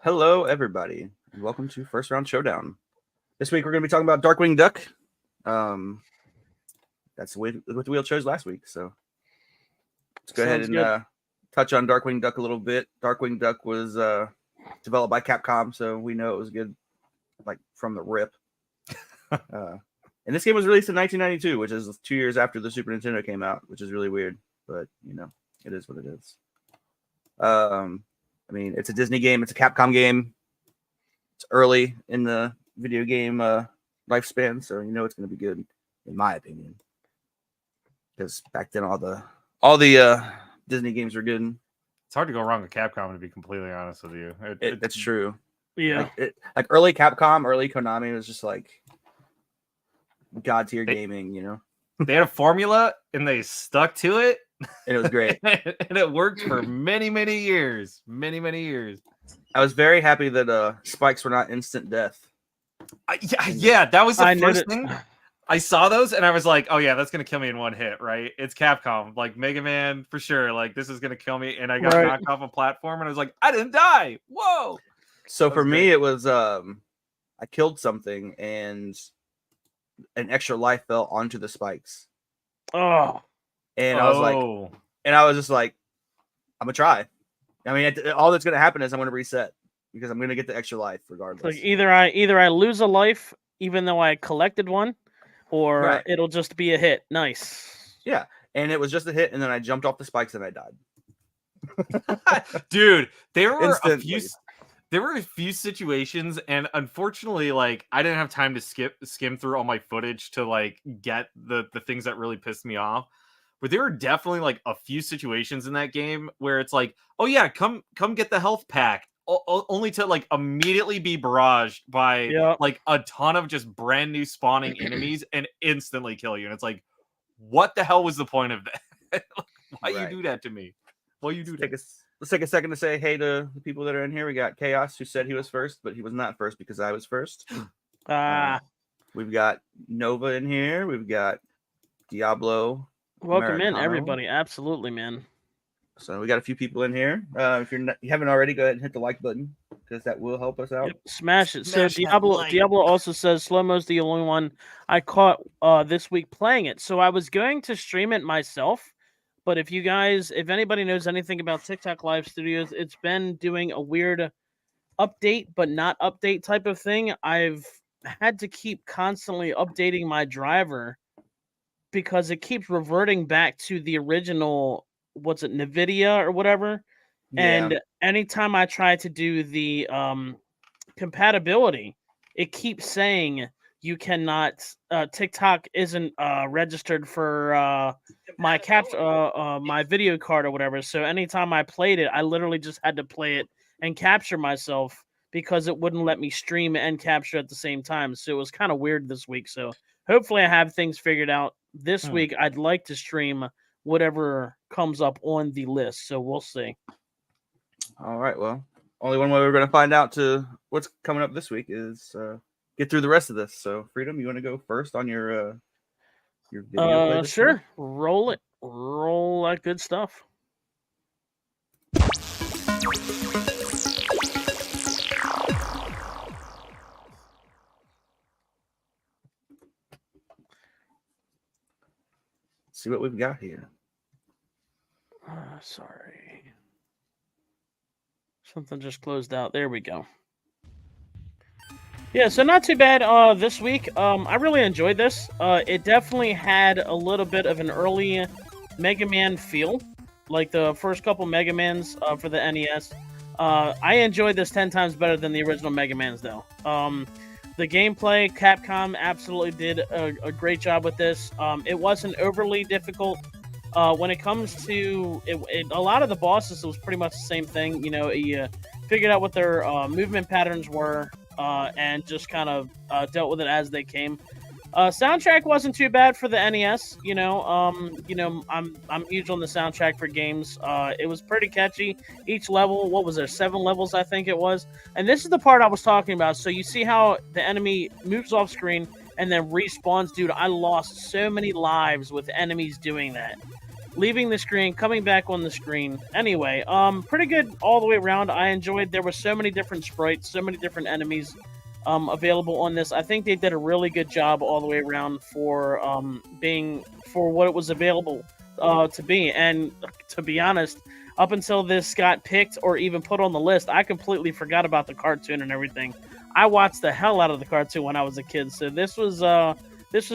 Hello, everybody, and welcome to First Round Showdown. This week we're going to be talking about Darkwing Duck. That's what the wheel chose last week, so let's go ahead and touch on Darkwing Duck a little bit. Darkwing Duck was developed by Capcom, so we know it was good, like from the rip. And this game was released in 1992, which is 2 years after the Super Nintendo came out, which is really weird, but you know, it is what it is. I mean, it's a Disney game. It's a Capcom game. It's early in the video game lifespan, so you know it's going to be good, in my opinion. Because back then, all the Disney games were good. It's hard to go wrong with Capcom, to be completely honest with you. It's true. Yeah. Like early Capcom, early Konami was just like god tier gaming, you know? They had a formula and they stuck to it. And it was great. And it worked for many, many years. Many, many years. I was very happy that spikes were not instant death. Yeah, that was the first thing. I saw those and I was like, oh yeah, that's going to kill me in one hit, right? It's Capcom. Like Mega Man, for sure. Like, this is going to kill me. And I got knocked off a platform and I was like, I didn't die. Whoa. So for me, it was, I killed something and an extra life fell onto the spikes. Oh. And I was like, and I was just like, I'm going to try. I mean, all that's going to happen is I'm going to reset because I'm going to get the extra life regardless. Like either I lose a life, even though I collected one, or it'll just be a hit. Nice. Yeah. And it was just a hit. And then I jumped off the spikes and I died. Dude, there were a few situations, and unfortunately, like, I didn't have time to skim through all my footage to like get the things that really pissed me off. But there were definitely like a few situations in that game where it's like, oh yeah, come get the health pack, only to like immediately be barraged by like a ton of just brand new spawning enemies and instantly kill you. And it's like, what the hell was the point of that? Why you do that to me? Why you do that? Let's take a second to say hey to the people that are in here. We got Chaos, who said he was first, but he was not first because I was first. We've got Nova in here. We've got Diablo. Welcome Americano. in, everybody. Absolutely, man. So we got a few people in here. If you haven't already, go ahead and hit the like button because that will help us out. Yep, smash it. So Diablo also says Slow-Mo's the only one I caught this week playing it. So I was going to stream it myself. But if anybody knows anything about TikTok Live Studios, it's been doing a weird update, but not update type of thing. I've had to keep constantly updating my driver because it keeps reverting back to the original, NVIDIA or whatever. Yeah. And anytime I try to do the compatibility, it keeps saying you cannot, TikTok isn't registered for my video card or whatever. So anytime I played it, I literally just had to play it and capture myself because it wouldn't let me stream and capture at the same time. So it was kind of weird this week. So hopefully I have things figured out this week. I'd like to stream whatever comes up on the list. So we'll see. All right. Well, only one way we're going to find out to what's coming up this week is get through the rest of this. So Freedom, you want to go first on your video? Sure. Roll it. Roll that good stuff. See what we've got here. Sorry. Something just closed out. There we go. Yeah, so not too bad this week. I really enjoyed this. It definitely had a little bit of an early Mega Man feel, like the first couple Mega Mans for the NES. I enjoyed this 10 times better than the original Mega Mans, though. The gameplay, Capcom absolutely did a great job with this. It wasn't overly difficult. When it comes to a lot of the bosses, it was pretty much the same thing. You know, you figured out what their movement patterns were and just kind of dealt with it as they came. Soundtrack wasn't too bad for the NES. I'm huge on the soundtrack for games. It was pretty catchy. Each level, what was there, 7 levels, I think it was. And this is the part I was talking about. So you see how the enemy moves off screen and then respawns. Dude, I lost so many lives with enemies doing that. leaving the screen, coming back on the screen. Anyway, pretty good all the way around. I enjoyed. There were so many different sprites, so many different enemies available on this. I think they did a really good job all the way around for being for what it was available to be. And to be honest, up until this got picked or even put on the list, I completely forgot about the cartoon and everything. I watched the hell out of the cartoon when I was a kid, so this was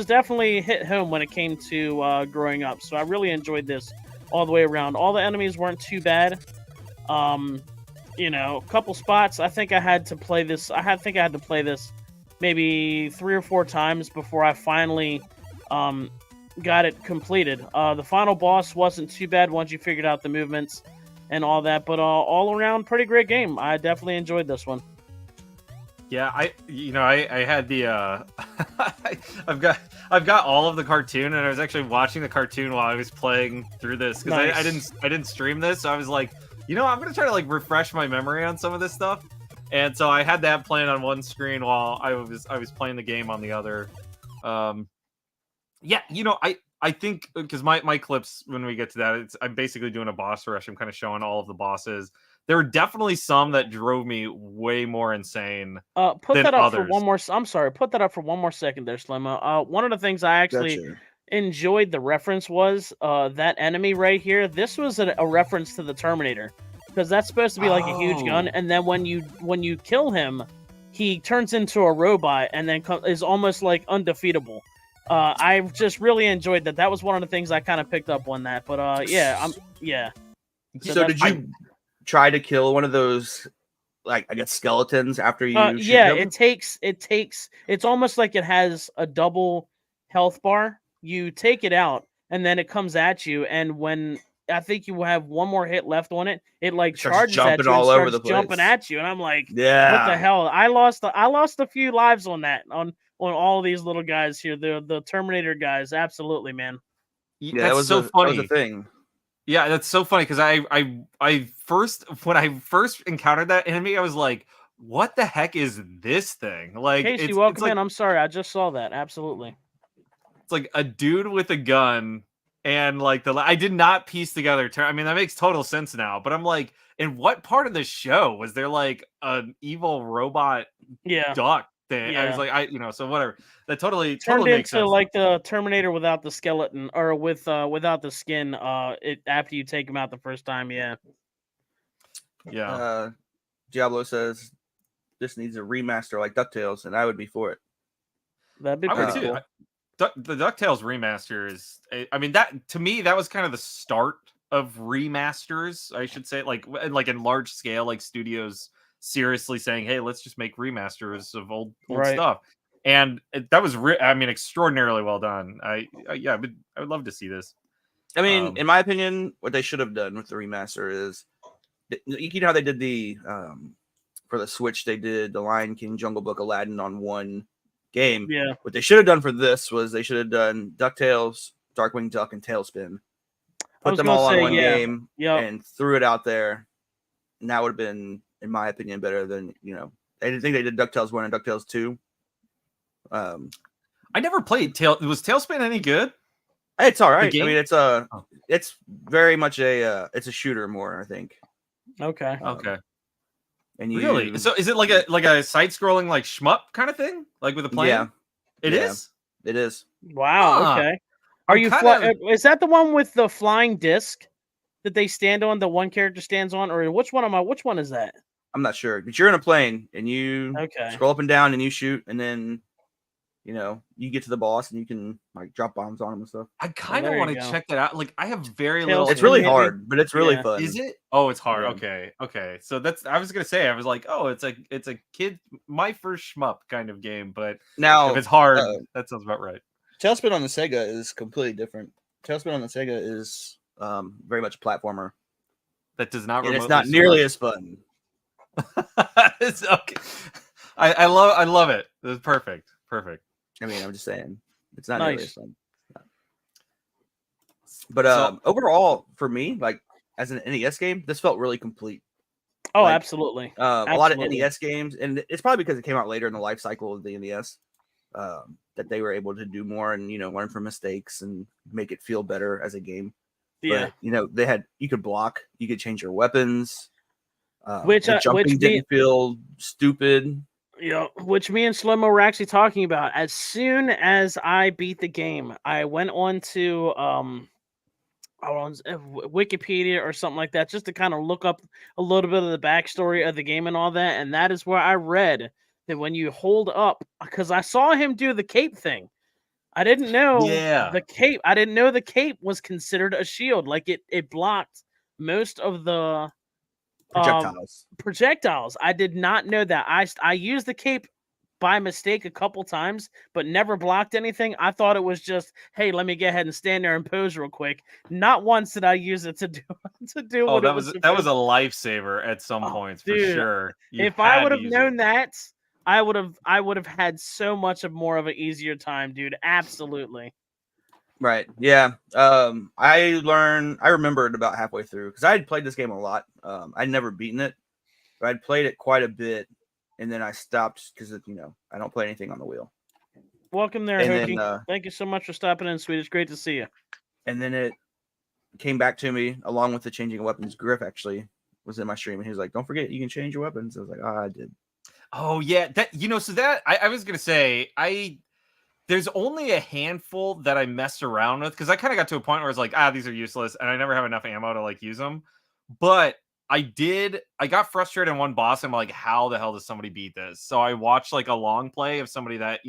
definitely hit home when it came to growing up. So I really enjoyed this all the way around. All the enemies weren't too bad. You know, a couple spots. I think I had to play this. I think I had to play this maybe 3 or 4 times before I finally got it completed. The final boss wasn't too bad once you figured out the movements and all that, but all around pretty great game. I definitely enjoyed this one. Yeah, I had the I've got all of the cartoon, and I was actually watching the cartoon while I was playing through this because Nice. I didn't stream this, so I was like, I'm gonna try to like refresh my memory on some of this stuff, and so I had that playing on one screen while I was playing the game on the other. Yeah, I think because my clips when we get to that, I'm basically doing a boss rush. I'm kind of showing all of the bosses. There were definitely some that drove me way more insane Put than that up others. for one more. I'm sorry. Put that up for one more second there, Slimmo. One of the things I actually enjoyed the reference was that enemy right here. This was a reference to the Terminator because that's supposed to be like a huge gun, and then when you kill him, he turns into a robot and then is almost like undefeatable. I've just really enjoyed that. That was one of the things I kind of picked up on that. But yeah. So did you try to kill one of those, like, I guess, skeletons after you shoot yeah, them? it's almost like it has a double health bar. You take it out and then it comes at you, and when I think you have one more hit left on it, it like charges at you and starts jumping at you, and I'm like, what the hell? I lost a few lives on that, on all these little guys here, the Terminator guys. Absolutely, man. Yeah, that's so funny. That was a thing. Yeah, that's so funny because when I first encountered that enemy, I was like, "What the heck is this thing?" Like, Casey, welcome in. I'm sorry, I just saw that. Absolutely, it's like a dude with a gun, and like I did not piece together. I mean, that makes total sense now, but I'm like, in what part of the show was there like an evil robot duck thing? I was like, so whatever. That totally makes sense. Like the Terminator without the skeleton or without the skin. After you take him out the first time, yeah. Diablo says this needs a remaster like DuckTales, and I would be for it. That'd be pretty cool. The DuckTales remaster is, I mean, that to me that was kind of the start of remasters, I should say, like in large scale, like studios seriously saying, "Hey, let's just make remasters of old stuff." And that was, extraordinarily well done. I would love to see this. I mean, in my opinion, what they should have done with the remaster is, you know how they did the for the Switch, they did the Lion King, Jungle Book, Aladdin on one game. Yeah. What they should have done for this was they should have done DuckTales, Darkwing Duck, and Tailspin. Put them all on one game and threw it out there. And that would have been, in my opinion, better than, I didn't think they did DuckTales 1 and DuckTales 2. I never played Was Tailspin any good? It's all right. I mean, it's very much it's a shooter more, I think. Okay. And really? So is it like a side-scrolling like shmup kind of thing, like with a plane? Yeah, it is. It is. Wow. Okay. Are you? Is that the one with the flying disc that they stand on? The one character stands on, or which one is that? I'm not sure, but you're in a plane and you scroll up and down and you shoot, and then you get to the boss and you can like drop bombs on him and stuff. I kind of want to check that out. Like, I have very little. It's really hard, but it's really fun. Is it? Oh, it's hard. Yeah. Okay. So I was gonna say, I was like, oh, it's a kid, my first shmup kind of game, but now if it's hard, that sounds about right. Tailspin on the Sega is completely different. Tailspin on the Sega is very much a platformer. That does not. And it's not nearly as fun. It's okay. I love it. It's perfect. I mean, I'm just saying, it's not nearly as fun. But overall, for me, like as an NES game, this felt really complete. Oh, like, absolutely. A lot of NES games, and it's probably because it came out later in the life cycle of the NES, that they were able to do more and learn from mistakes and make it feel better as a game. Yeah. But you could block, you could change your weapons. Which jumping didn't feel stupid. Which me and Slow-Mo were actually talking about. As soon as I beat the game, I went on to Wikipedia or something like that, just to kind of look up a little bit of the backstory of the game and all that. And that is where I read that when you hold up, because I saw him do the cape thing. I didn't know the cape. I didn't know the cape was considered a shield. Like it blocked most of the projectiles. I did not know that. I used the cape by mistake a couple times, but never blocked anything. I thought it was just, hey, let me get ahead and stand there and pose real quick. Not once did I use it to do Oh, that was a lifesaver at some points, for sure. If I would have known that, I would have had so much more of an easier time, dude. Absolutely. Right. Yeah. I remembered about halfway through because I had played this game a lot. I'd never beaten it, but I'd played it quite a bit, and then I stopped because I don't play anything on the wheel. Welcome there, Hookie. Thank you so much for stopping in, sweet. It's great to see you. And then it came back to me along with the changing of weapons. Griff actually was in my stream, and he was like, "Don't forget, you can change your weapons." I was like, "Oh, I did." Oh yeah, so that I was gonna say there's only a handful that I messed around with because I kind of got to a point where I was like, these are useless, and I never have enough ammo to use them. But I got frustrated in one boss. And I'm like, how the hell does somebody beat this? So I watched a long play of somebody that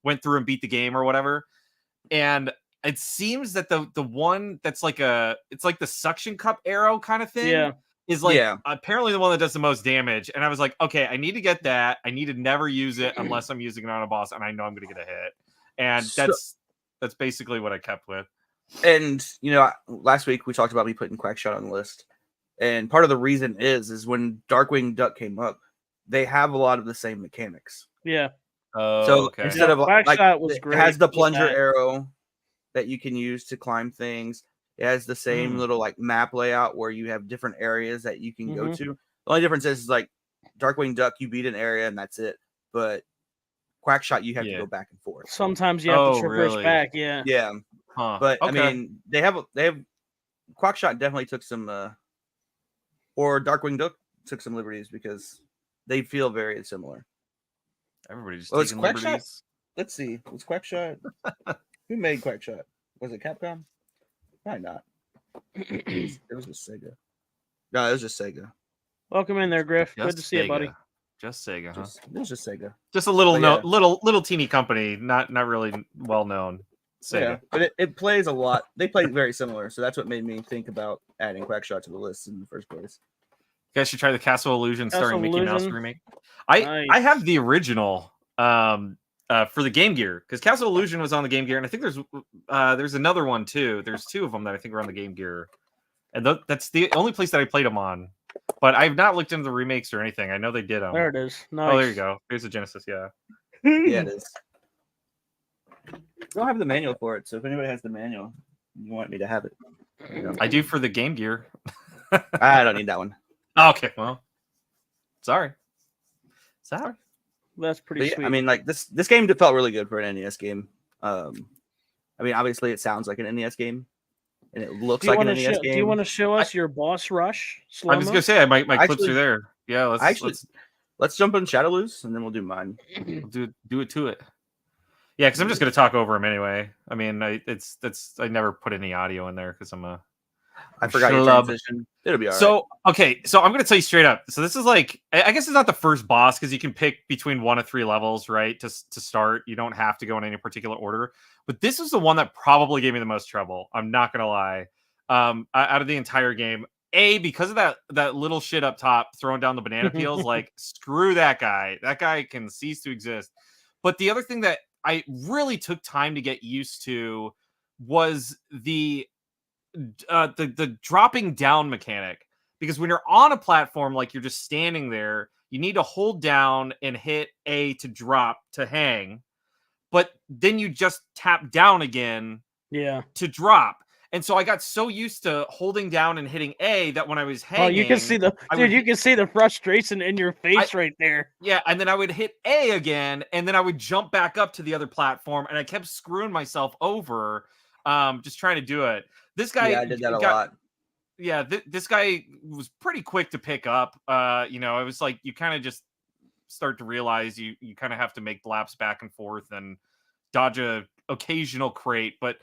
went through and beat the game or whatever. And it seems that the one that's it's like the suction cup arrow kind of thing. Yeah. Is apparently the one that does the most damage. And I was like, okay, I need to get that. I need to never use it unless I'm using it on a boss and I know I'm going to get a hit. And that's basically what I kept with. And, last week we talked about me putting Quackshot on the list. And part of the reason is when Darkwing Duck came up, they have a lot of the same mechanics. Yeah. So okay. Instead of Quackshot was great. It has the plunger arrow that you can use to climb things. It has the same little map layout where you have different areas that you can go to. The only difference is Darkwing Duck, you beat an area and that's it. But Quackshot, you have to go back and forth. Sometimes you have to traverse back. Yeah. Yeah. Huh. But I mean, they have Quackshot definitely took some, or Darkwing Duck took some liberties because they feel very similar. Everybody just taking liberties. Let's see. Was Quackshot? Who made Quackshot? Was it Capcom? Probably not. It was just Sega. No, it was just Sega. Welcome in there, Griff. Good to see you, buddy. Just Sega, huh? It was just Sega. Just a little teeny company, not really well known. Sega. Yeah, but it plays a lot. They play very similar, so that's what made me think about adding Quackshot to the list in the first place. You guys should try the Castle Illusion starring Mickey Mouse remake. I have the original for the Game Gear because Castle Illusion was on the Game Gear, and I think there's another one too. There's two of them that I think are on the Game Gear, and that's the only place that I played them on. But I've not looked into the remakes or anything. I know they did them. There it is. Nice. Oh, there you go. Here's the Genesis. Yeah. Yeah, it is. I don't have the manual for it, so if anybody has the manual, you want me to have it. I do for the Game Gear. I don't need that one. Okay, well, sorry. That's pretty sweet. I mean, this game felt really good for an NES game. I mean, obviously, it sounds like an NES game, and it looks like an NES game. Do you want to show us your boss rush? I was gonna say my clips are there. Yeah, let's jump in Shadowloose, and then we'll do mine. We'll do it to it. Yeah, because I'm just gonna talk over him anyway. I mean, I never put any audio in there because I forgot your transition. It'll be all right. So I'm going to tell you straight up. So this is I guess it's not the first boss because you can pick between 1 of 3 levels, right? To start. You don't have to go in any particular order. But this is the one that probably gave me the most trouble. I'm not going to lie. Out of the entire game. Because of that little shit up top throwing down the banana peels, screw that guy. That guy can cease to exist. But the other thing that I really took time to get used to was the dropping down mechanic, because when you're on a platform, you're just standing there, you need to hold down and hit A to drop to hang, but then you just tap down again to drop. And so I got so used to holding down and hitting A that when I was hanging, you can see you can see the frustration in your face right there. Yeah, and then I would hit A again, and then I would jump back up to the other platform, and I kept screwing myself over just trying to do it. This guy, I did that a lot. Yeah, this guy was pretty quick to pick up. You know, it was like you kind of just start to realize you kind of have to make laps back and forth and dodge a occasional crate, but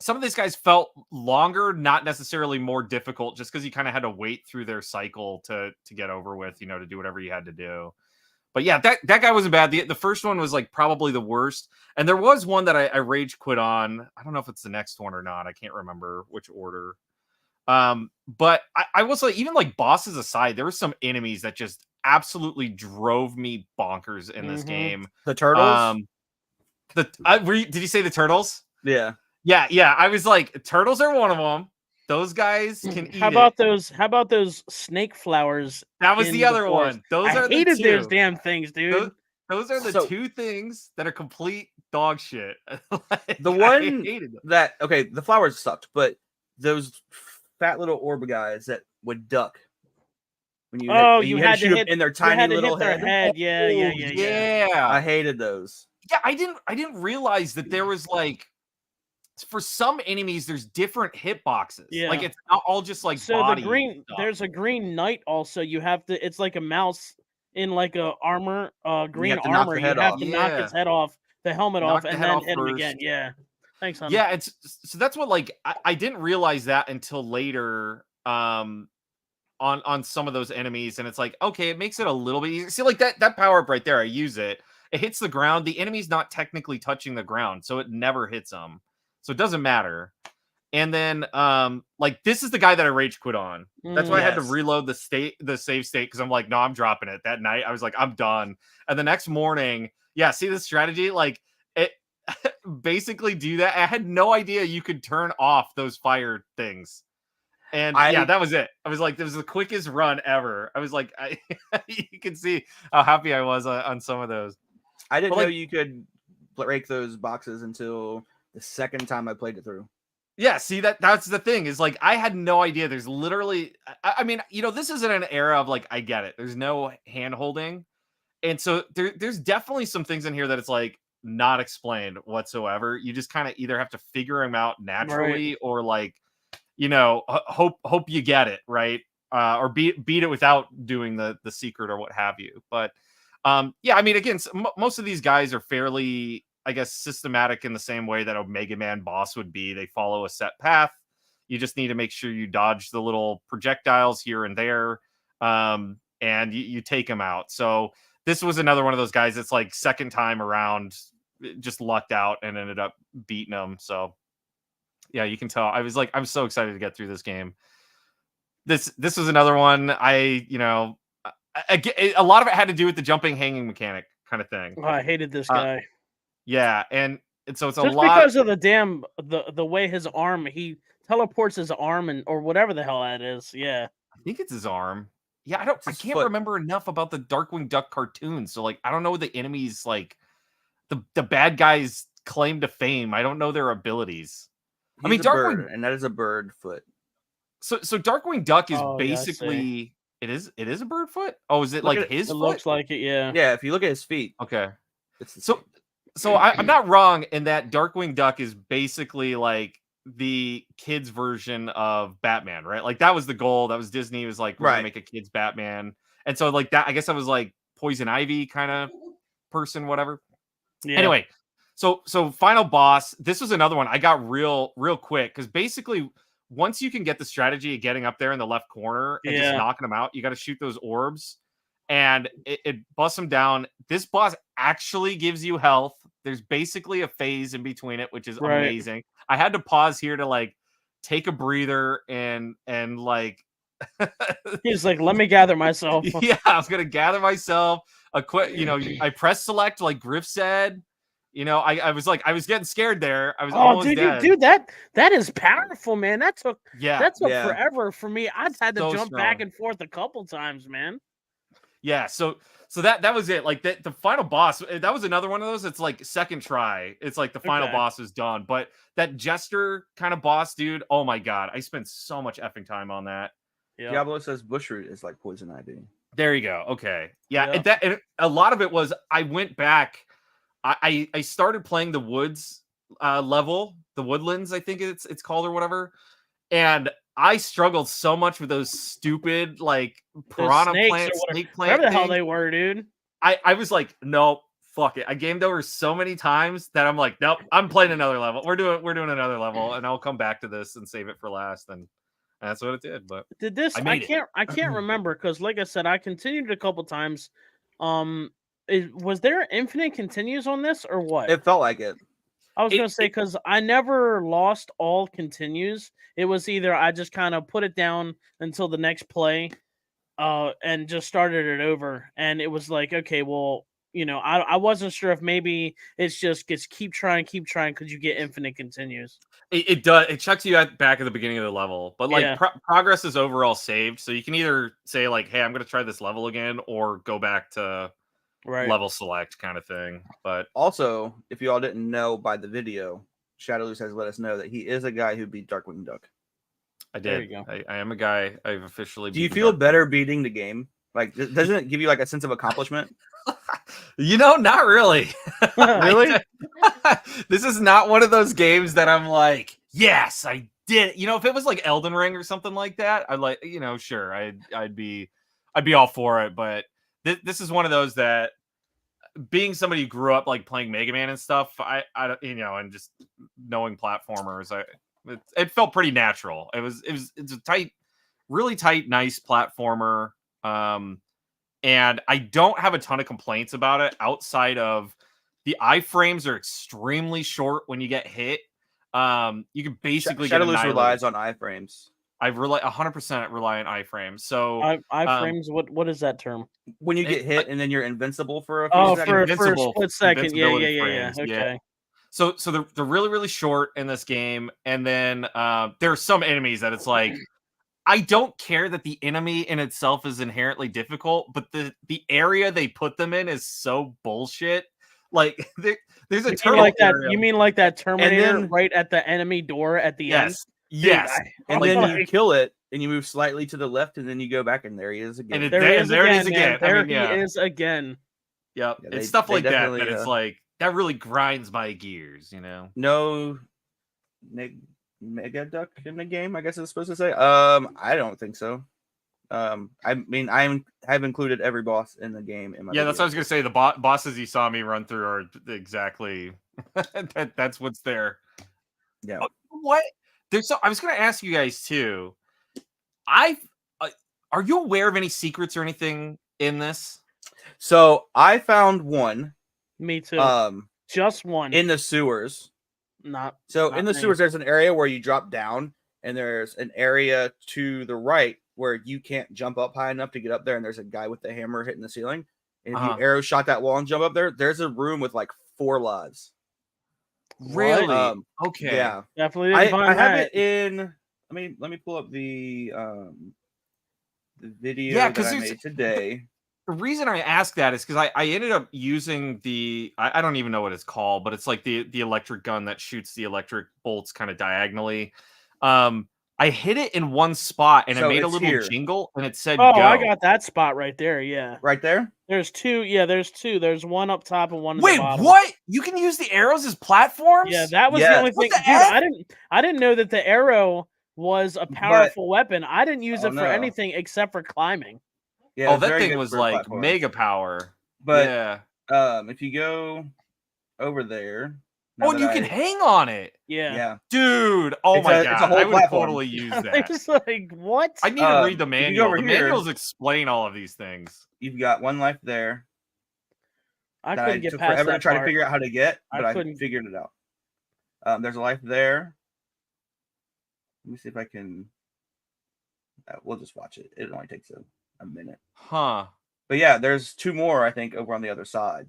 some of these guys felt longer, not necessarily more difficult, just because you kind of had to wait through their cycle to get over with, you know, to do whatever you had to do. But yeah, that guy wasn't bad. The first one was like probably the worst, and there was one that I rage quit on. I don't know if it's the next one or not. I can't remember which order. But I will say, even like bosses aside, there were some enemies that just absolutely drove me bonkers in this game. The turtles. Did you say the turtles? Yeah. Yeah. I was like, turtles are one of them. Those guys can eat. How about those snake flowers? That was the other one. I hated those damn things, dude. Those are the two things that are complete dog shit. The one that the flowers sucked, but those fat little orb guys that would duck. When you had to shoot them in their tiny little head. Yeah. I hated those. Yeah, I didn't realize that there was like, for some enemies there's different hitboxes. Yeah. Like it's not all just like so body the green stuff. There's a green knight also. You have to, it's like a mouse in like a armor, green armor. You have to knock its head off, the helmet off, and then hit him again. Yeah. Thanks, honey. Yeah, so that's what, like, I didn't realize that until later on some of those enemies, and it's like, okay, it makes it a little bit easier. See, like that power up right there, I use it. It hits the ground. The enemy's not technically touching the ground, so it never hits them. So it doesn't matter. And then like this is the guy that I rage quit on. That's why I had to reload the save state, because I'm like, no, I'm dropping it. That night I was like, I'm done. And the next morning, see the strategy, like it basically do that. I had no idea you could turn off those fire things. And that was it. I was like, this was the quickest run ever. I was like, you can see how happy I was on some of those. I didn't know you could break those boxes until the second time I played it through. Yeah, see, that's the thing, is like I had no idea. There's literally, I mean, you know, this isn't an era of like, I get it. There's no hand holding. And so there's definitely some things in here that it's like not explained whatsoever. You just kind of either have to figure them out naturally, or like, you know, hope you get it right, or beat it without doing the secret or what have you. But I mean, again, most of these guys are fairly, I guess, systematic in the same way that a Mega Man boss would be. They follow a set path. You just need to make sure you dodge the little projectiles here and there, and you take them out. So this was another one of those guys that's like second time around, just lucked out and ended up beating them. So yeah, you can tell. I was like, I'm so excited to get through this game. This was another one. A lot of it had to do with the jumping hanging mechanic kind of thing. Oh, I hated this guy. Yeah, and so it's just a lot because of the way his arm, he teleports his arm or whatever the hell that is. Yeah, I think it's his arm. Yeah, I can't remember enough about the Darkwing Duck cartoon, so like I don't know the enemies, like the bad guys' claim to fame. I don't know their abilities. I mean, Darkwing, and that is a bird foot. So Darkwing Duck is basically it is a bird foot. Oh, is it like his foot? It looks like it. Yeah. Yeah, if you look at his feet. Okay. So I'm not wrong in that Darkwing Duck is basically like the kids version of Batman, right? Like that was the goal. That was Disney was like, we're gonna make a kids Batman. And so like that, I guess I was like Poison Ivy kind of person, whatever. Yeah. Anyway, so final boss. This was another one I got real quick, because basically once you can get the strategy of getting up there in the left corner and just knocking them out, you got to shoot those orbs, and it busts them down. This boss actually gives you health. There's basically a phase in between it, which is amazing. I had to pause here to like take a breather and like he's like, let me gather myself. Yeah, I was gonna gather myself. I pressed select like Griff said. You know, I was getting scared there. I was almost dead. Dude, that is powerful, man. That took forever for me. I've had to jump back and forth a couple times, man. Yeah, so that was it. Like the final boss, that was another one of those. It's like second try. It's like the final boss is done. But that jester kind of boss, dude, oh my god, I spent so much effing time on that. Yep. Diablo says bushroot is like poison ivy. There you go. Okay, yeah, and a lot of it was I went back. I started playing the woods level, the woodlands, I think it's called or whatever. And I struggled so much with those stupid like piranha plant, snake plant, whatever the hell they were, dude. I was like, nope, fuck it. I gamed over so many times that I'm like, nope, I'm playing another level. We're doing another level, and I'll come back to this and save it for last. And that's what it did. But did this? I can't remember because, like I said, I continued a couple times. Was there infinite continues on this or what? It felt like it. I was gonna say because I never lost all continues. It was either I just kind of put it down until the next play, and just started it over. And it was like, okay, well, I wasn't sure if maybe it's just keep trying because you get infinite continues. It does. It checks you back at the beginning of the level, but like progress is overall saved, so you can either say like, "Hey, I'm going to try this level again," or go back to level select kind of thing. But also, if you all didn't know by the video, Shadowloose has let us know that he is a guy who beat Darkwing Duck. I did. There you go. I am a guy. I've officially. Do you feel better beating the game? Like, doesn't it give you like a sense of accomplishment? Not really. Really? This is not one of those games that I'm like, yes, I did. If it was like Elden Ring or something like that, I'd like, sure, I'd be all for it. But this is one of those that, being somebody who grew up like playing Mega Man and stuff, I and just knowing platformers, it felt pretty natural. It's a tight, really tight, nice platformer. And I don't have a ton of complaints about it outside of the iframes are extremely short when you get hit. You can basically Shadowloose relies on iframes. I 100% rely on iframes. So iframes, what is that term? When you get hit and then you're invincible for a few seconds. For a split second. Yeah. Okay. Yeah. So they're really, really short in this game. And then there are some enemies that it's like, I don't care that the enemy in itself is inherently difficult, but the area they put them in is so bullshit. Like there's a turtle area. You mean like that Terminator right at the enemy door at the end? Yes. And then you kill it and you move slightly to the left and then you go back and there he is again. And there it is again. He is again. Yep. Yeah, it's stuff like that it's like that really grinds my gears, No Mega Duck in the game, I guess it's supposed to say. I don't think so. I mean, I've included every boss in the game in my video. That's what I was gonna say. The bosses you saw me run through are exactly that's what's there. Yeah. What? I was gonna ask you guys too. Are you aware of any secrets or anything in this? So I found one. Me too. Just one in the sewers. In the sewers, there's an area where you drop down, and there's an area to the right where you can't jump up high enough to get up there, and there's a guy with the hammer hitting the ceiling. And if you arrow shot that wall and jump up there, there's a room with like 4 lives. Really? Okay. Yeah. Definitely. I have it in. Let me pull up the video that I made today. The reason I ask that is because I ended up using I don't even know what it's called, but it's like the electric gun that shoots the electric bolts kind of diagonally. I hit it in one spot and it made a little jingle and it said, "Oh, go." I got that spot right there. Yeah, right there. There's 2. Yeah, there's 2. There's one up top and one. Wait, what? You can use the arrows as platforms? Yeah, that was the only thing. Dude, I didn't know that the arrow was a powerful weapon. I didn't use it for anything except for climbing. Yeah, that thing was like mega power. But if you go over there, you can hang on it. Yeah, dude. Oh my god, I would totally use that. It's like, what? I need to read the manual. The manuals explain all of these things. You've got 1 life there. I couldn't get took past forever that to try part. to figure out how to get, but I couldn't. figured it out. There's a life there. Let me see if I can. We'll just watch it. It only takes a minute. Huh. But yeah, there's 2 more, I think, over on the other side.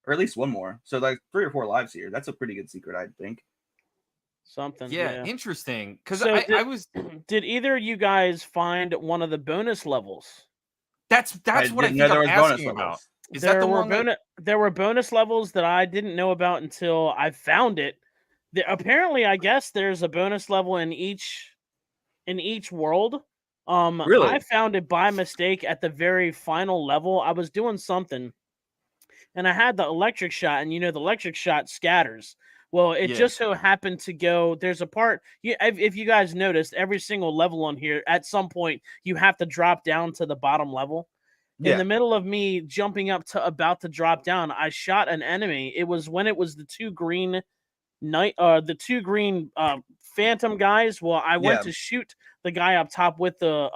Or at least 1 more. So like 3 or 4 lives here. That's a pretty good secret, I think. Something. Yeah. Interesting. Because I was. Did either of you guys find one of the bonus levels? That's what I think I'm asking about. Is that the one? There were bonus levels that I didn't know about until I found it. Apparently, I guess there's a bonus level in each world. Really? I found it by mistake at the very final level. I was doing something, and I had the electric shot, and the electric shot scatters. Well, it just so happened to go. There's a part. If you guys noticed, every single level on here, at some point, you have to drop down to the bottom level. In the middle of me jumping up to about to drop down, I shot an enemy. It was when it was the two green phantom guys. Well, I went to shoot the guy up top with the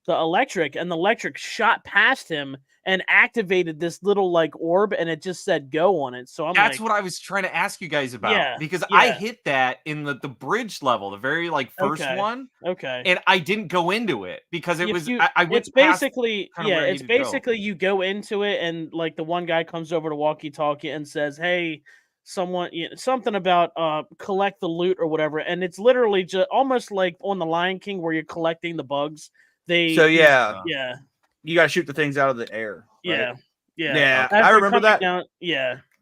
electric, and the electric shot past him and activated this little like orb, and it just said go on it. So that's what I was trying to ask you guys about, because I hit that in the bridge level, the very like first one. Okay. And I didn't go into it because it was I went it's basically it's basically you go into it, and like the one guy comes over to walkie-talkie and says, "Hey, someone something about collect the loot or whatever," and it's literally just almost like on the Lion King where you're collecting the bugs. You got to shoot the things out of the air. Right? Yeah. I remember that.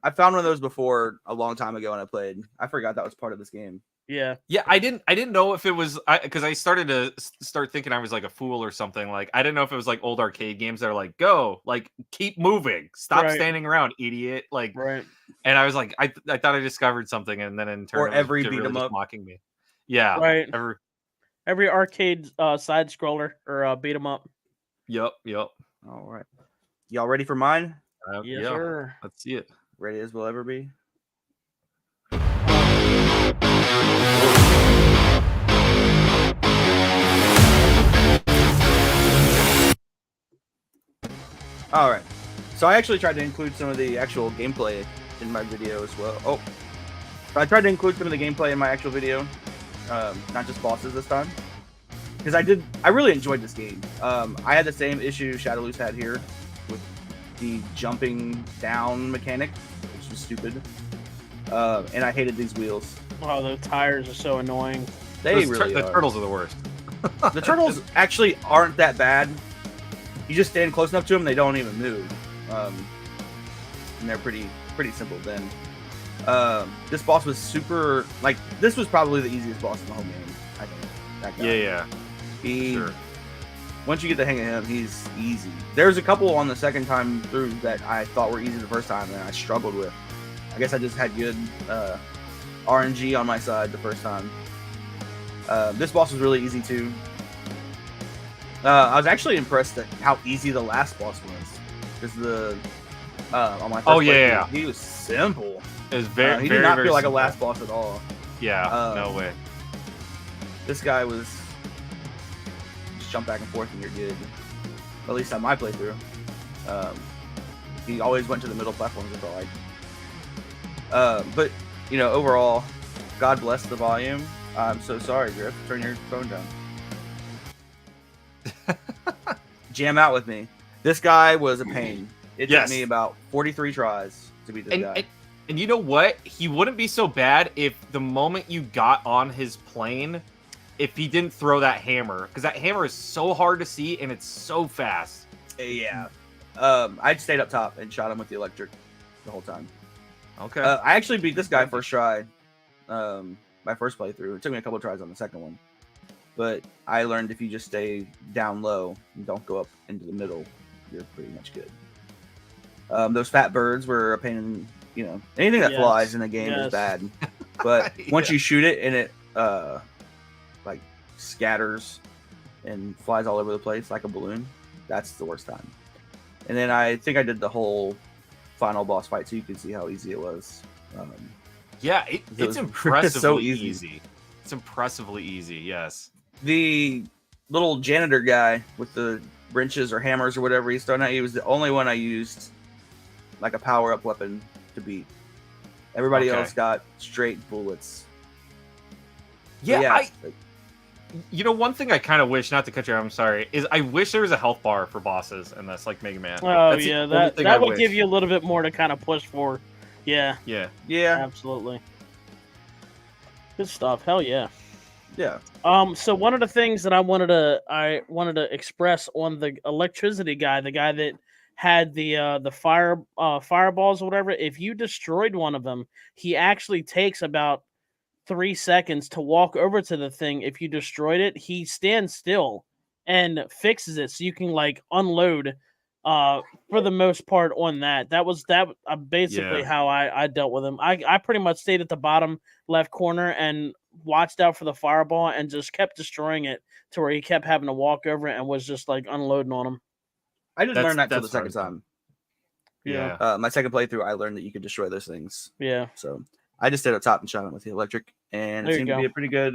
I found one of those before a long time ago when I played. I forgot that was part of this game. Yeah. I didn't know if it was because I started to start thinking I was like a fool or something. Like I didn't know if it was like old arcade games that are like go, like keep moving, stop standing around, idiot. Like and I was like I thought I discovered something, and then in turn or every beat really 'em up mocking me. Yeah, right. Every arcade side scroller or beat 'em up. Yep. All right, y'all ready for mine? Yes, sir. Let's see it. Ready as we'll ever be. All right, so I actually tried to include some of the actual gameplay in my video as well. So I tried to include some of the gameplay in my actual video, not just bosses this time, because I really enjoyed this game. I had the same issue Shadowloose had here with the jumping down mechanic, which is stupid, and I hated these wheels. Oh, the tires are so annoying. The turtles are the worst. The turtles actually aren't that bad. You just stand close enough to them, they don't even move, and they're pretty simple. Then this boss was super. Like this was probably the easiest boss in the whole game. I think. That guy. Sure. Once you get the hang of him, he's easy. There's a couple on the second time through that I thought were easy the first time, and I struggled with. I guess I just had good RNG on my side the first time. This boss was really easy too. I was actually impressed at how easy the last boss was. Because on my first playthrough, he was simple. It was very, he very, did not very feel like simple. a last boss at all. Yeah, no way. This guy was just jump back and forth and you're good. At least on my playthrough. He always went to the middle platforms, I felt like. But overall, God bless the volume. I'm so sorry, Griff. Turn your phone down. Jam out with me. This guy was a pain. It took me about 43 tries to beat this guy. And you know what? He wouldn't be so bad if the moment you got on his plane, if he didn't throw that hammer. Because that hammer is so hard to see and it's so fast. Yeah. I stayed up top and shot him with the electric the whole time. Okay. I actually beat this guy first try. My first playthrough. It took me a couple tries on the second one. But I learned if you just stay down low and don't go up into the middle, you're pretty much good. Those fat birds were a pain in, anything that flies in the game is bad. But once you shoot it and it like scatters and flies all over the place like a balloon, that's the worst time. And then I think I did the whole final boss fight so you can see how easy it was. It's impressively so easy. It's impressively easy, yes. The little janitor guy with the wrenches or hammers or whatever he's throwing at you was the only one I used like a power-up weapon to beat. Everybody else got straight bullets. One thing I kind of wish, not to cut you off, I'm sorry, is I wish there was a health bar for bosses in this, like Mega Man. Oh, that would give you a little bit more to kind of push for. Yeah. Absolutely. Good stuff. Hell yeah. Yeah. So one of the things that I wanted to express on the electricity guy, the guy that had the fireballs or whatever, if you destroyed one of them, he actually takes about 3 seconds to walk over to the thing. If you destroyed it, he stands still and fixes it so you can like unload For the most part on that. That was basically how I dealt with him. I pretty much stayed at the bottom left corner and watched out for the fireball and just kept destroying it to where he kept having to walk over it and was just like unloading on him. I didn't learn that till the second time. Yeah. My second playthrough, I learned that you could destroy those things. Yeah. So I just stayed up top and shot him with the electric, and it seemed to be a pretty good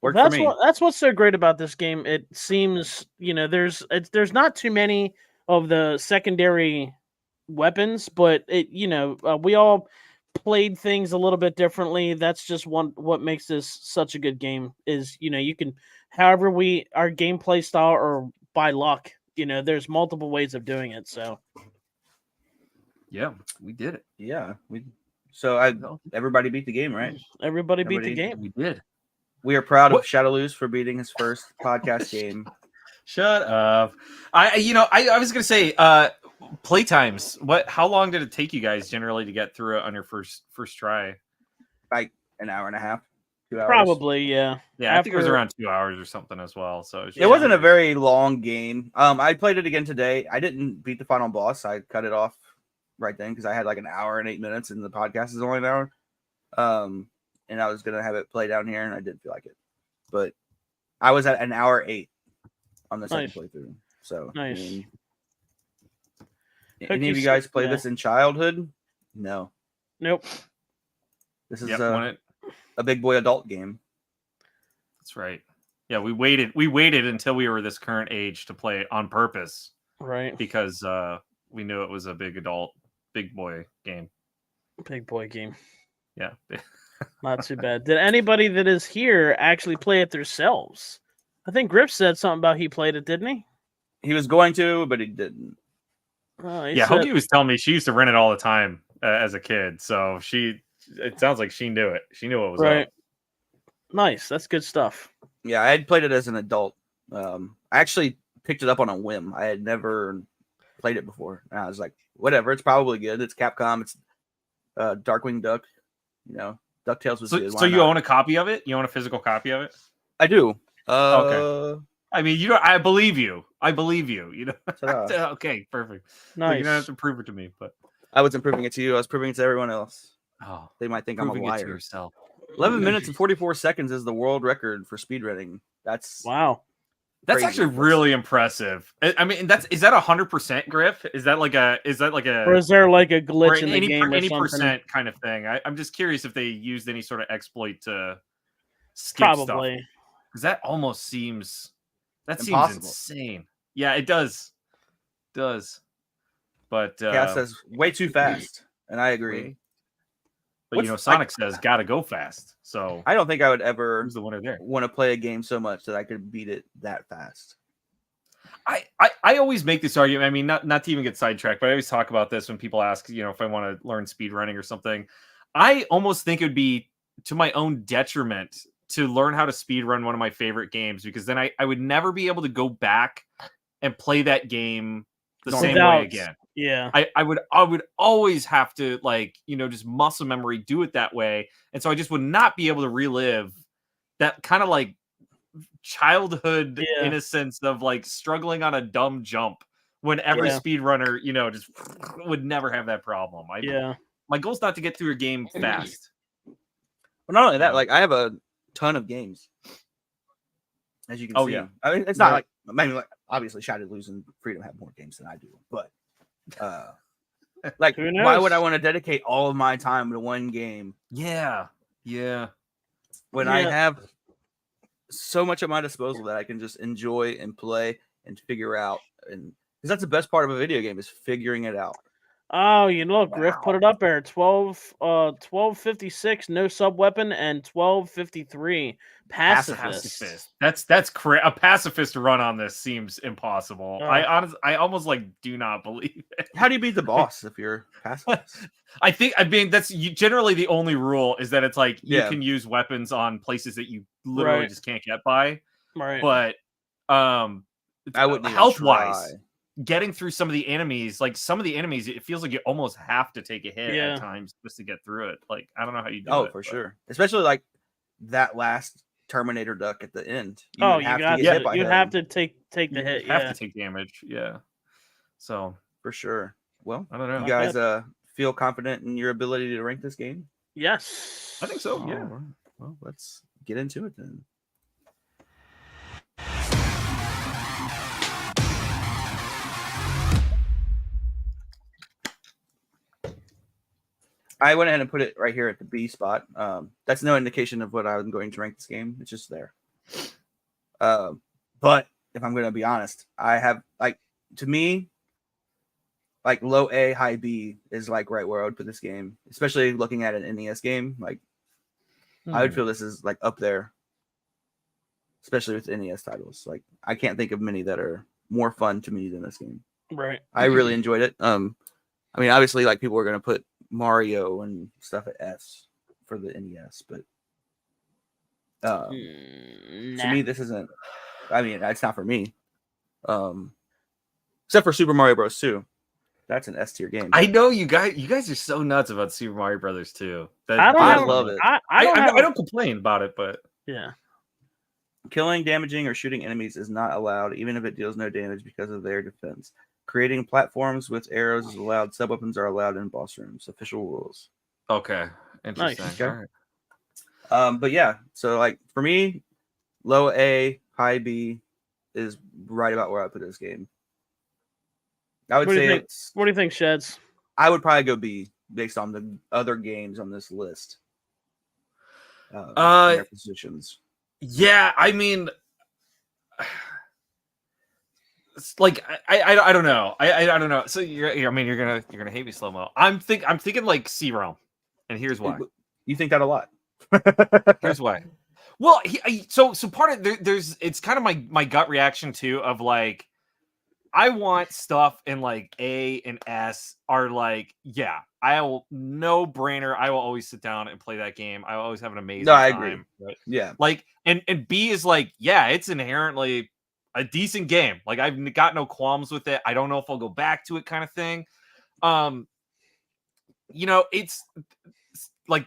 work that's for me. That's what's so great about this game. It seems, there's not too many of the secondary weapons, but we all played things a little bit differently. That's just what makes this such a good game is, you can, however our gameplay style or by luck, there's multiple ways of doing it. So yeah, we did it. Yeah. Everybody beat the game, right? Everybody beat the game. We did. We are proud of Shadowloose for beating his first podcast game. Shut up. I was gonna say, playtimes. How long did it take you guys generally to get through it on your first try? Like an hour and a half, 2 hours. Probably, yeah. Yeah, I think it was around 2 hours or something as well. So it wasn't a very long game. I played it again today. I didn't beat the final boss. I cut it off right then because I had like an hour and 8 minutes, and the podcast is only an hour. And I was gonna have it play down here, and I didn't feel like it. But I was at an hour 8 on the second playthrough. So nice. Any of you guys play this in childhood? No. Nope. This is a big boy adult game. That's right. Yeah, we waited until we were this current age to play it on purpose. Right. Because we knew it was a big boy game. Big boy game. Yeah. Not too bad. Did anybody that is here actually play it themselves? I think Griff said something about he played it, didn't he? He was going to, but he didn't. Hoagie was telling me she used to rent it all the time as a kid. So it sounds like she knew it. She knew what was up. Nice. That's good stuff. Yeah, I had played it as an adult. I actually picked it up on a whim. I had never played it before. And I was like, whatever, it's probably good. It's Capcom. It's Darkwing Duck. DuckTales was good. So you own a copy of it? You own a physical copy of it? I do. Okay. I mean, I believe you. Okay, perfect. Nice. So you don't have to prove it to me, but I wasn't proving it to you. I was proving it to everyone else. Oh, they might think I'm a liar. It to yourself. 11 minutes and 44 seconds is the world record for speedrunning. That's That's actually really impressive. I mean, is that 100% Griff? Is that like a, or is there like a glitch in the game or any something? percent kind of thing? I'm just curious if they used any sort of exploit to skip stuff. Because that almost seems insane. Yeah, it does. But Cass says way too fast, and I agree. But Sonic says gotta go fast. So I don't think I would ever who's the winner there? Want to play a game so much that I could beat it that fast. I always make this argument. I mean, not to even get sidetracked, but I always talk about this when people ask, if I want to learn speed running or something. I almost think it would be to my own detriment to learn how to speed run one of my favorite games, because then I would never be able to go back and play that game the same way again. Yeah. I would always have to just muscle memory do it that way. And so I just would not be able to relive that kind of like childhood innocence of like struggling on a dumb jump when every speedrunner, just would never have that problem. My goal is not to get through a game fast. Well, not only that, like I have a ton of games, as you can see. Yeah. I mean, it's not obviously Shadowloose and Freedom have more games than I do, but why would I want to dedicate all of my time to one game? Yeah. When I have so much at my disposal that I can just enjoy and play and figure out, and because that's the best part of a video game is figuring it out. Oh, Griff put it up there. 1256 no sub weapon and 1253 pacifist. That's correct. A pacifist run on this seems impossible. I almost do not believe it. How do you beat the boss if you're pacifist? I mean that's generally the only rule is that it's like you can use weapons on places that you literally just can't get by. Right. But I wouldn't health wise. Getting through some of the enemies, it feels like you almost have to take a hit at times just to get through it. Like, I don't know how you do it. Oh, for sure. Especially like that last Terminator duck at the end. You have to take the hit. You have to take damage. Yeah. So for sure. Well, I don't know. You guys feel confident in your ability to rank this game? Yes, I think so. Yeah. Right. Well, let's get into it then. I went ahead and put it right here at the B spot. That's no indication of what I'm going to rank this game. It's just there. But if I'm going to be honest, I have to me, low A, high B is right where I would put this game, especially looking at an NES game. I would feel this is up there, especially with NES titles. I can't think of many that are more fun to me than this game. Right. I really enjoyed it. I mean, obviously, people are going to put Mario and stuff at S for the NES, but to me, this isn't. I mean, it's not for me. Except for Super Mario Bros. 2. That's an S tier game. I know you guys are so nuts about Super Mario Brothers 2. I love it. I don't complain about it, but yeah. Killing, damaging, or shooting enemies is not allowed, even if it deals no damage because of their defense. Creating platforms with arrows is allowed. Sub-weapons are allowed in boss rooms. Official rules. Okay. Interesting. Nice. Okay. All right. But yeah, so for me, low A, high B is right about where I put this game. I would say What do you think, Sheds? I would probably go B based on the other games on this list. Their positions. Yeah, I mean, it's I don't know. I don't know. So you're gonna hate me, slow mo. I'm thinking C realm, and here's why. You think that a lot. Here's why. Well, so part of there's it's kind of my gut reaction too of I want stuff in A and S are I'll no brainer. I will always sit down and play that game. I will always have an amazing time. I agree. Right? Yeah. And B is it's inherently a decent game. I've got no qualms with it. I don't know if I'll go back to it kind of thing. It's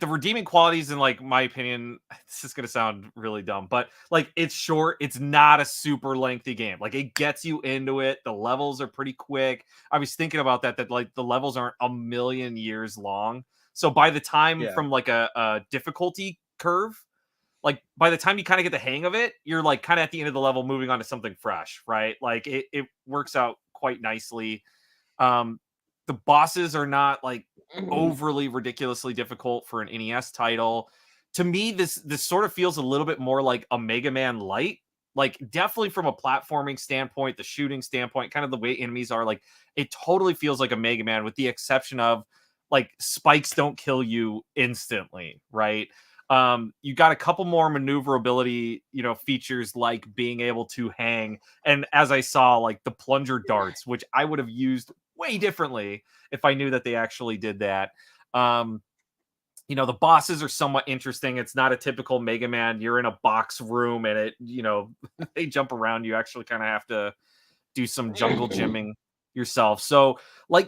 the redeeming qualities in my opinion, this is going to sound really dumb, but it's short. It's not a super lengthy game. It gets you into it. The levels are pretty quick. I was thinking about that the levels aren't a million years long. So by the time from a difficulty curve, by the time you kind of get the hang of it, you're kind of at the end of the level moving on to something fresh, right? It works out quite nicely. The bosses are not overly ridiculously difficult for an NES title. To me, this sort of feels a little bit more like a Mega Man Light. Definitely from a platforming standpoint, the shooting standpoint, kind of the way enemies are, it totally feels like a Mega Man, with the exception of spikes don't kill you instantly, right? You got a couple more maneuverability, features like being able to hang, and as I saw, the plunger darts, which I would have used way differently if I knew that they actually did that. The bosses are somewhat interesting. It's not a typical Mega Man. You're in a box room and it, they jump around. You actually kind of have to do some jungle gymming yourself. So I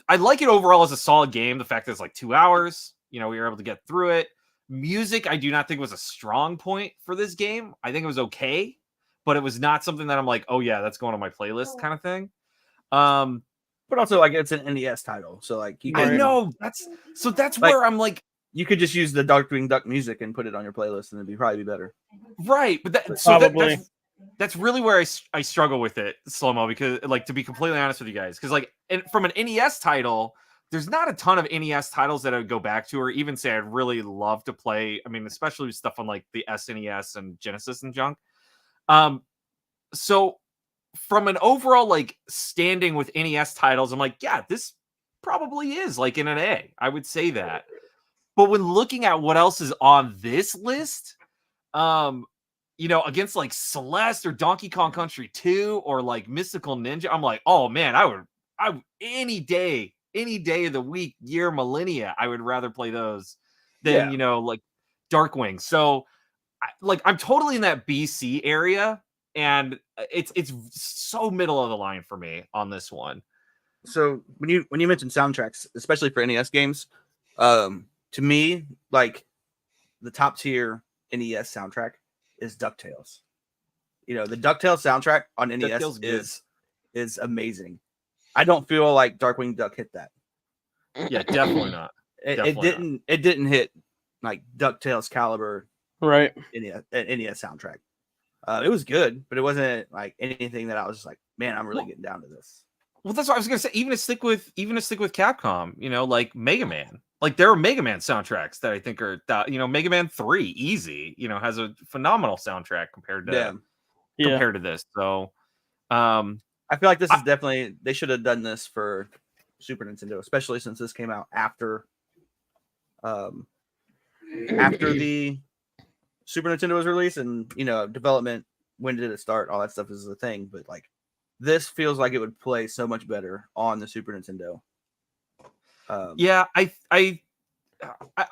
like it overall as a solid game. The fact that it's 2 hours, we were able to get through it. Music, I do not think was a strong point for this game. I think it was okay, but it was not something that I'm oh yeah, that's going on my playlist kind of thing. But also it's an NES title, so you I know that's where I'm you could just use the Darkwing Duck music and put it on your playlist, and it'd probably be better. Right, but that's really where I struggle with it, Slow-Mo, because to be completely honest with you guys, because from an NES title, there's not a ton of NES titles that I would go back to or even say I'd really love to play. I mean, especially with stuff on the SNES and Genesis and junk. So from an overall standing with NES titles, I'm yeah, this probably is in an A. I would say that. But when looking at what else is on this list, against Celeste or Donkey Kong Country 2 or Mystical Ninja, I'm oh man, I would any day of the week, year, millennia, I would rather play those than Darkwing. So I'm totally in that BC area. And it's so middle of the line for me on this one. So when you mention soundtracks, especially for NES games, to me, the top tier NES soundtrack is DuckTales. The DuckTales soundtrack on NES is amazing. I don't feel like Darkwing Duck hit that. Yeah, definitely not. It didn't hit like DuckTales caliber, right? NES soundtrack. It was good, but it wasn't like anything that I was just like, man, I'm really getting down to this. Well, that's what I was gonna say. Even to stick with Capcom, you know, like Mega Man. Like there are Mega Man soundtracks that I think are, Mega Man 3, easy, has a phenomenal soundtrack compared to this. So, I feel like this is definitely, they should have done this for Super Nintendo, especially since this came out after the Super Nintendo was released, and development, when did it start, all that stuff is the thing, but like this feels like it would play so much better on the Super Nintendo. Yeah, I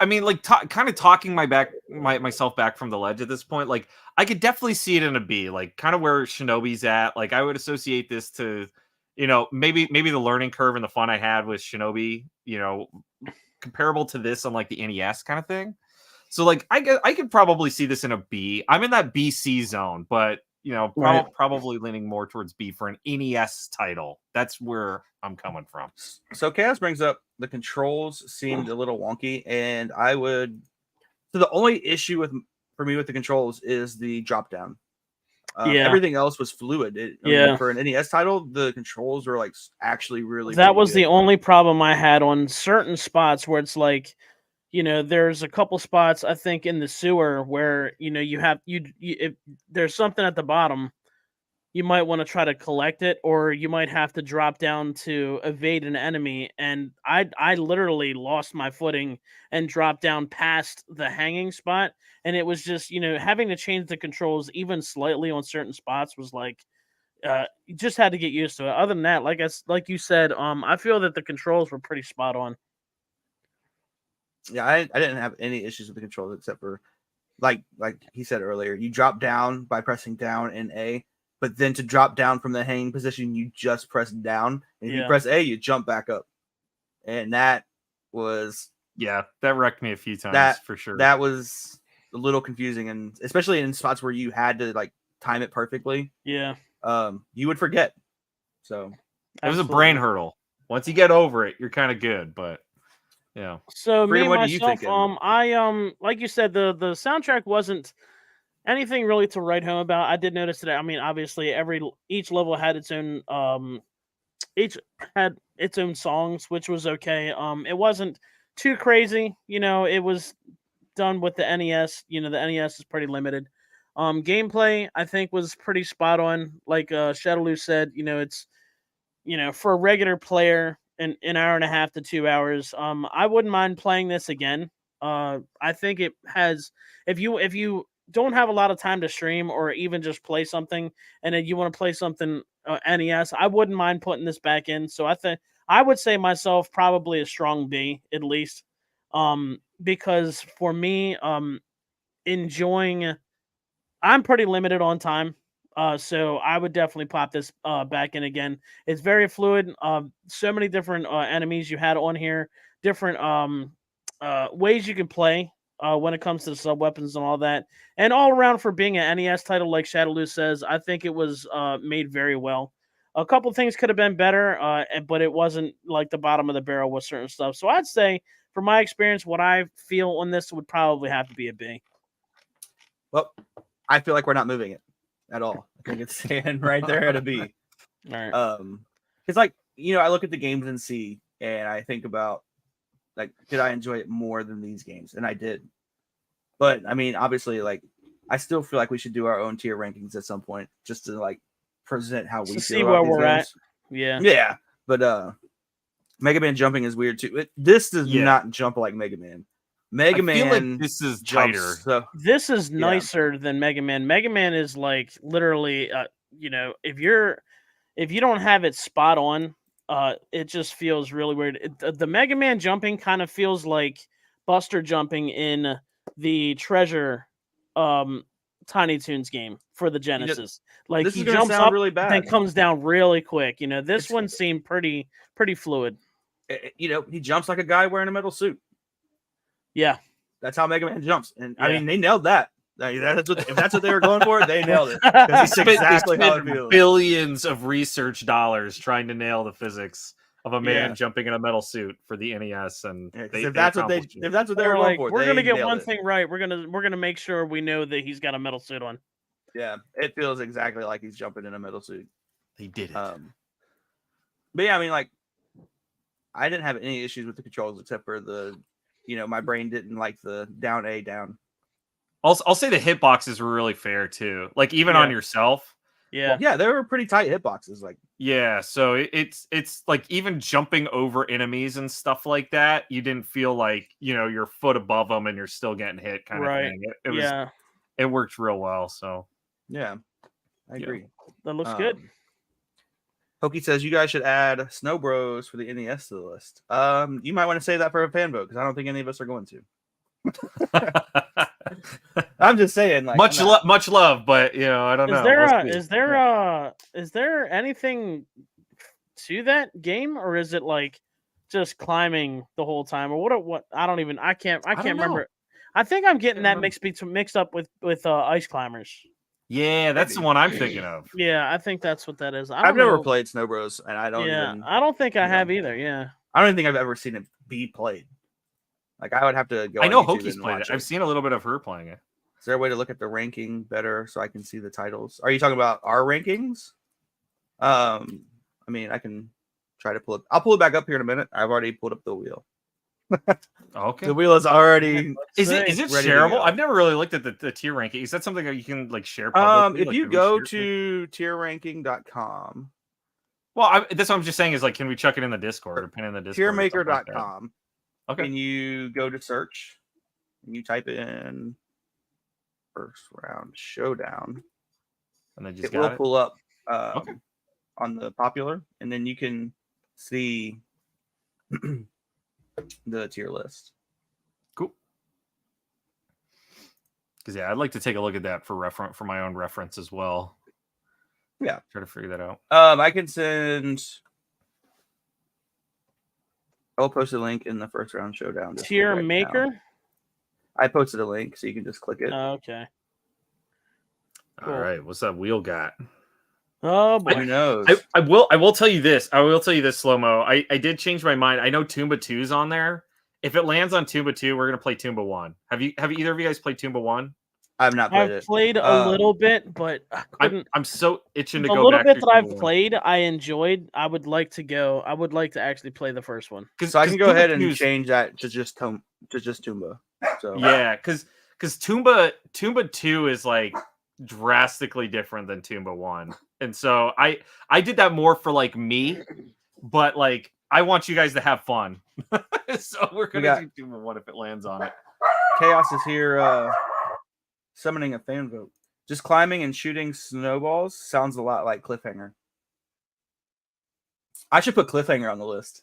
mean, like, kind of talking myself back from the ledge at this point. Like, I could definitely see it in a B, like, kind of where Shinobi's at. Like, I would associate this to, maybe the learning curve and the fun I had with Shinobi, comparable to this on like the NES kind of thing. So, like, I could probably see this in a B. I'm in that BC zone, but probably leaning more towards B for an NES title. That's where I'm coming from. So Chaos brings up the controls seemed a little wonky, and so the only issue for me with the controls is the drop down. Everything else was fluid. For an NES title, the controls were like actually really. That was the only problem I had on certain spots where it's like, there's a couple spots I think in the sewer where if there's something at the bottom, you might want to try to collect it, or you might have to drop down to evade an enemy. And I literally lost my footing and dropped down past the hanging spot. And it was just, having to change the controls even slightly on certain spots was like, you just had to get used to it. Other than that, like you said, I feel that the controls were pretty spot on. Yeah, I didn't have any issues with the controls except for, like he said earlier, you drop down by pressing down in A. But then to drop down from the hanging position, you just press down. And if you press A, you jump back up. And that was... Yeah, that wrecked me a few times, for sure. That was a little confusing, and especially in spots where you had to, like, time it perfectly. Yeah. You would forget. So... It was a brain hurdle. Once you get over it, you're kind of good, but... Yeah. So, me myself, I like you said, the soundtrack wasn't anything really to write home about. I did notice that. I mean, obviously, each level had its own songs, which was okay. It wasn't too crazy. It was done with the NES. The NES is pretty limited. Gameplay, I think, was pretty spot on. Like Shadowloo said, it's for a regular player, an hour and a half to 2 hours. I wouldn't mind playing this again. I think it has. If you don't have a lot of time to stream or even just play something, and then you want to play something NES, I wouldn't mind putting this back in. So I would say myself probably a strong B at least, because for me, I'm pretty limited on time, so I would definitely pop this back in again. It's very fluid. So many different enemies you had on here, different ways you can play. When it comes to the sub weapons and all that, and all around for being an NES title, like Shadowloo says, I think it was made very well. A couple things could have been better, but it wasn't like the bottom of the barrel with certain stuff. So I'd say, from my experience, what I feel on this would probably have to be a B. Well, I feel like we're not moving it at all. I think it's staying right there at a B. All right. Because I look at the games and see, and I think about, like, did I enjoy it more than these games? And I did. But, I mean, obviously, like, I still feel like we should do our own tier rankings at some point just to, like, present how we feel see where we're at. Yeah. Yeah. But Mega Man jumping is weird, too. This does not jump like Mega Man. Mega Man... feel like this is tighter. This is nicer than Mega Man. Mega Man is, like, literally, if you don't have it spot on, it just feels really weird. The Mega Man jumping kind of feels like Buster jumping in the Treasure Tiny Toons game for the Genesis. Like, he jumps up really bad, then comes down really quick. This one seemed pretty fluid. He jumps like a guy wearing a metal suit. Yeah. That's how Mega Man jumps. And I mean, they nailed that. If that's what they were going for, they nailed it. They That's exactly how it spent feels. billions of research dollars trying to nail the physics of a man Yeah. jumping in a metal suit for the NES, and If that's what they They're were going for, we're gonna get one it. thing right. We're gonna make sure we know that he's got a metal suit on. Yeah, it feels exactly like he's jumping in a metal suit. They did it. But yeah, I mean, like, I didn't have any issues with the controls except for my brain didn't like the down A down. I'll say the hitboxes were really fair too. Like even on yourself. Yeah. Well, yeah, they were pretty tight hitboxes. Like, yeah, so it's like even jumping over enemies and stuff like that, you didn't feel like you're foot above them and you're still getting hit kind of thing. It worked real well. So yeah, I agree. That looks good. Pokey says you guys should add Snow Bros for the NES to the list. You might want to save that for a fan vote because I don't think any of us are going to. I'm just saying, like, much love, but I don't know. Is there anything to that game, or is it like just climbing the whole time, or what? I can't remember. I think I'm getting that mixed up with Ice Climbers. Yeah, that's the one I'm thinking of. Yeah, I think that's what that is. I've never played Snow Bros, and I don't. Yeah, I don't think I have either. Yeah, I don't think I've ever seen it be played. Like, I would have to go. I know Hoki's played it. I've seen a little bit of her playing it. Is there a way to look at the ranking better so I can see the titles? Are you talking about our rankings? I mean, I can try to pull it. I'll pull it back up here in a minute. I've already pulled up the wheel. Okay. The wheel is already. Is it shareable? I've never really looked at the tier ranking. Is that something that you can like share publicly? If you go to tierranking.com. Well, that's what I'm just saying is like, can we chuck it in the Discord or pin in the Discord? Tiermaker.com. Okay. And you go to search and you type in First Round Showdown. And then just it will pull up on the popular, and then you can see the tier list. Cool. Because I'd like to take a look at that for my own reference as well. Yeah, try to figure that out. I can send. I'll post a link in the First Round Showdown. Tier maker. I posted a link, so you can just click it. Okay. Cool. All right, what's that wheel got? Oh boy. Who knows? I will tell you this. I will tell you this, Slow-Mo. I did change my mind. I know Toomba 2's on there. If it lands on Toomba 2, we're gonna play Toomba 1. Have either of you guys played Toomba 1? I've not played it. I've played a little bit, but I'm so itching to go back. A little bit that I've played, I enjoyed. I would like to actually play the first one. So I can go ahead and change that to just Toomba. So yeah, because Toomba 2 is like drastically different than Toomba 1. And so I did that more for like me, but like I want you guys to have fun. So we're gonna do Toomba 1 if it lands on it. Chaos is here summoning a fan vote. Just climbing and shooting snowballs sounds a lot like Cliffhanger. I should put Cliffhanger on the list.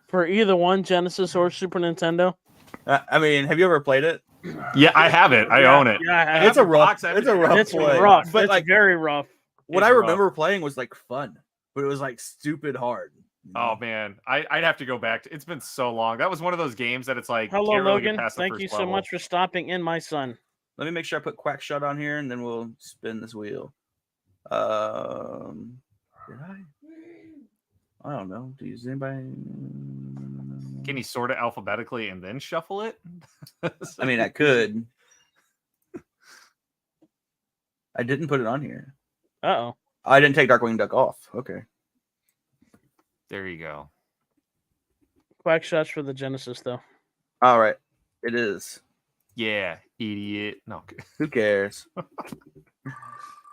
For either one, Genesis or Super Nintendo. I mean, have you ever played it? Yeah, I have it. I own it. Yeah, it's a rough. It's play. rough. But it's like very rough. What I remember playing was like fun, but it was like stupid hard. Oh man, I'd have to go back to. It's been so long. That was one of those games that it's like. Hello, can't really Logan. Get past the Thank first you so level. much for stopping in, my son. Let me make sure I put Quack Shot on here, and then we'll spin this wheel. Did I? I don't know. Does anybody? Can you sort it alphabetically and then shuffle it? I mean, I could. I didn't put it on here. Uh-oh. I didn't take Darkwing Duck off. Okay. There you go. Quack Shots for the Genesis, though. All right. It is. Yeah, idiot. No. Who cares? Oh,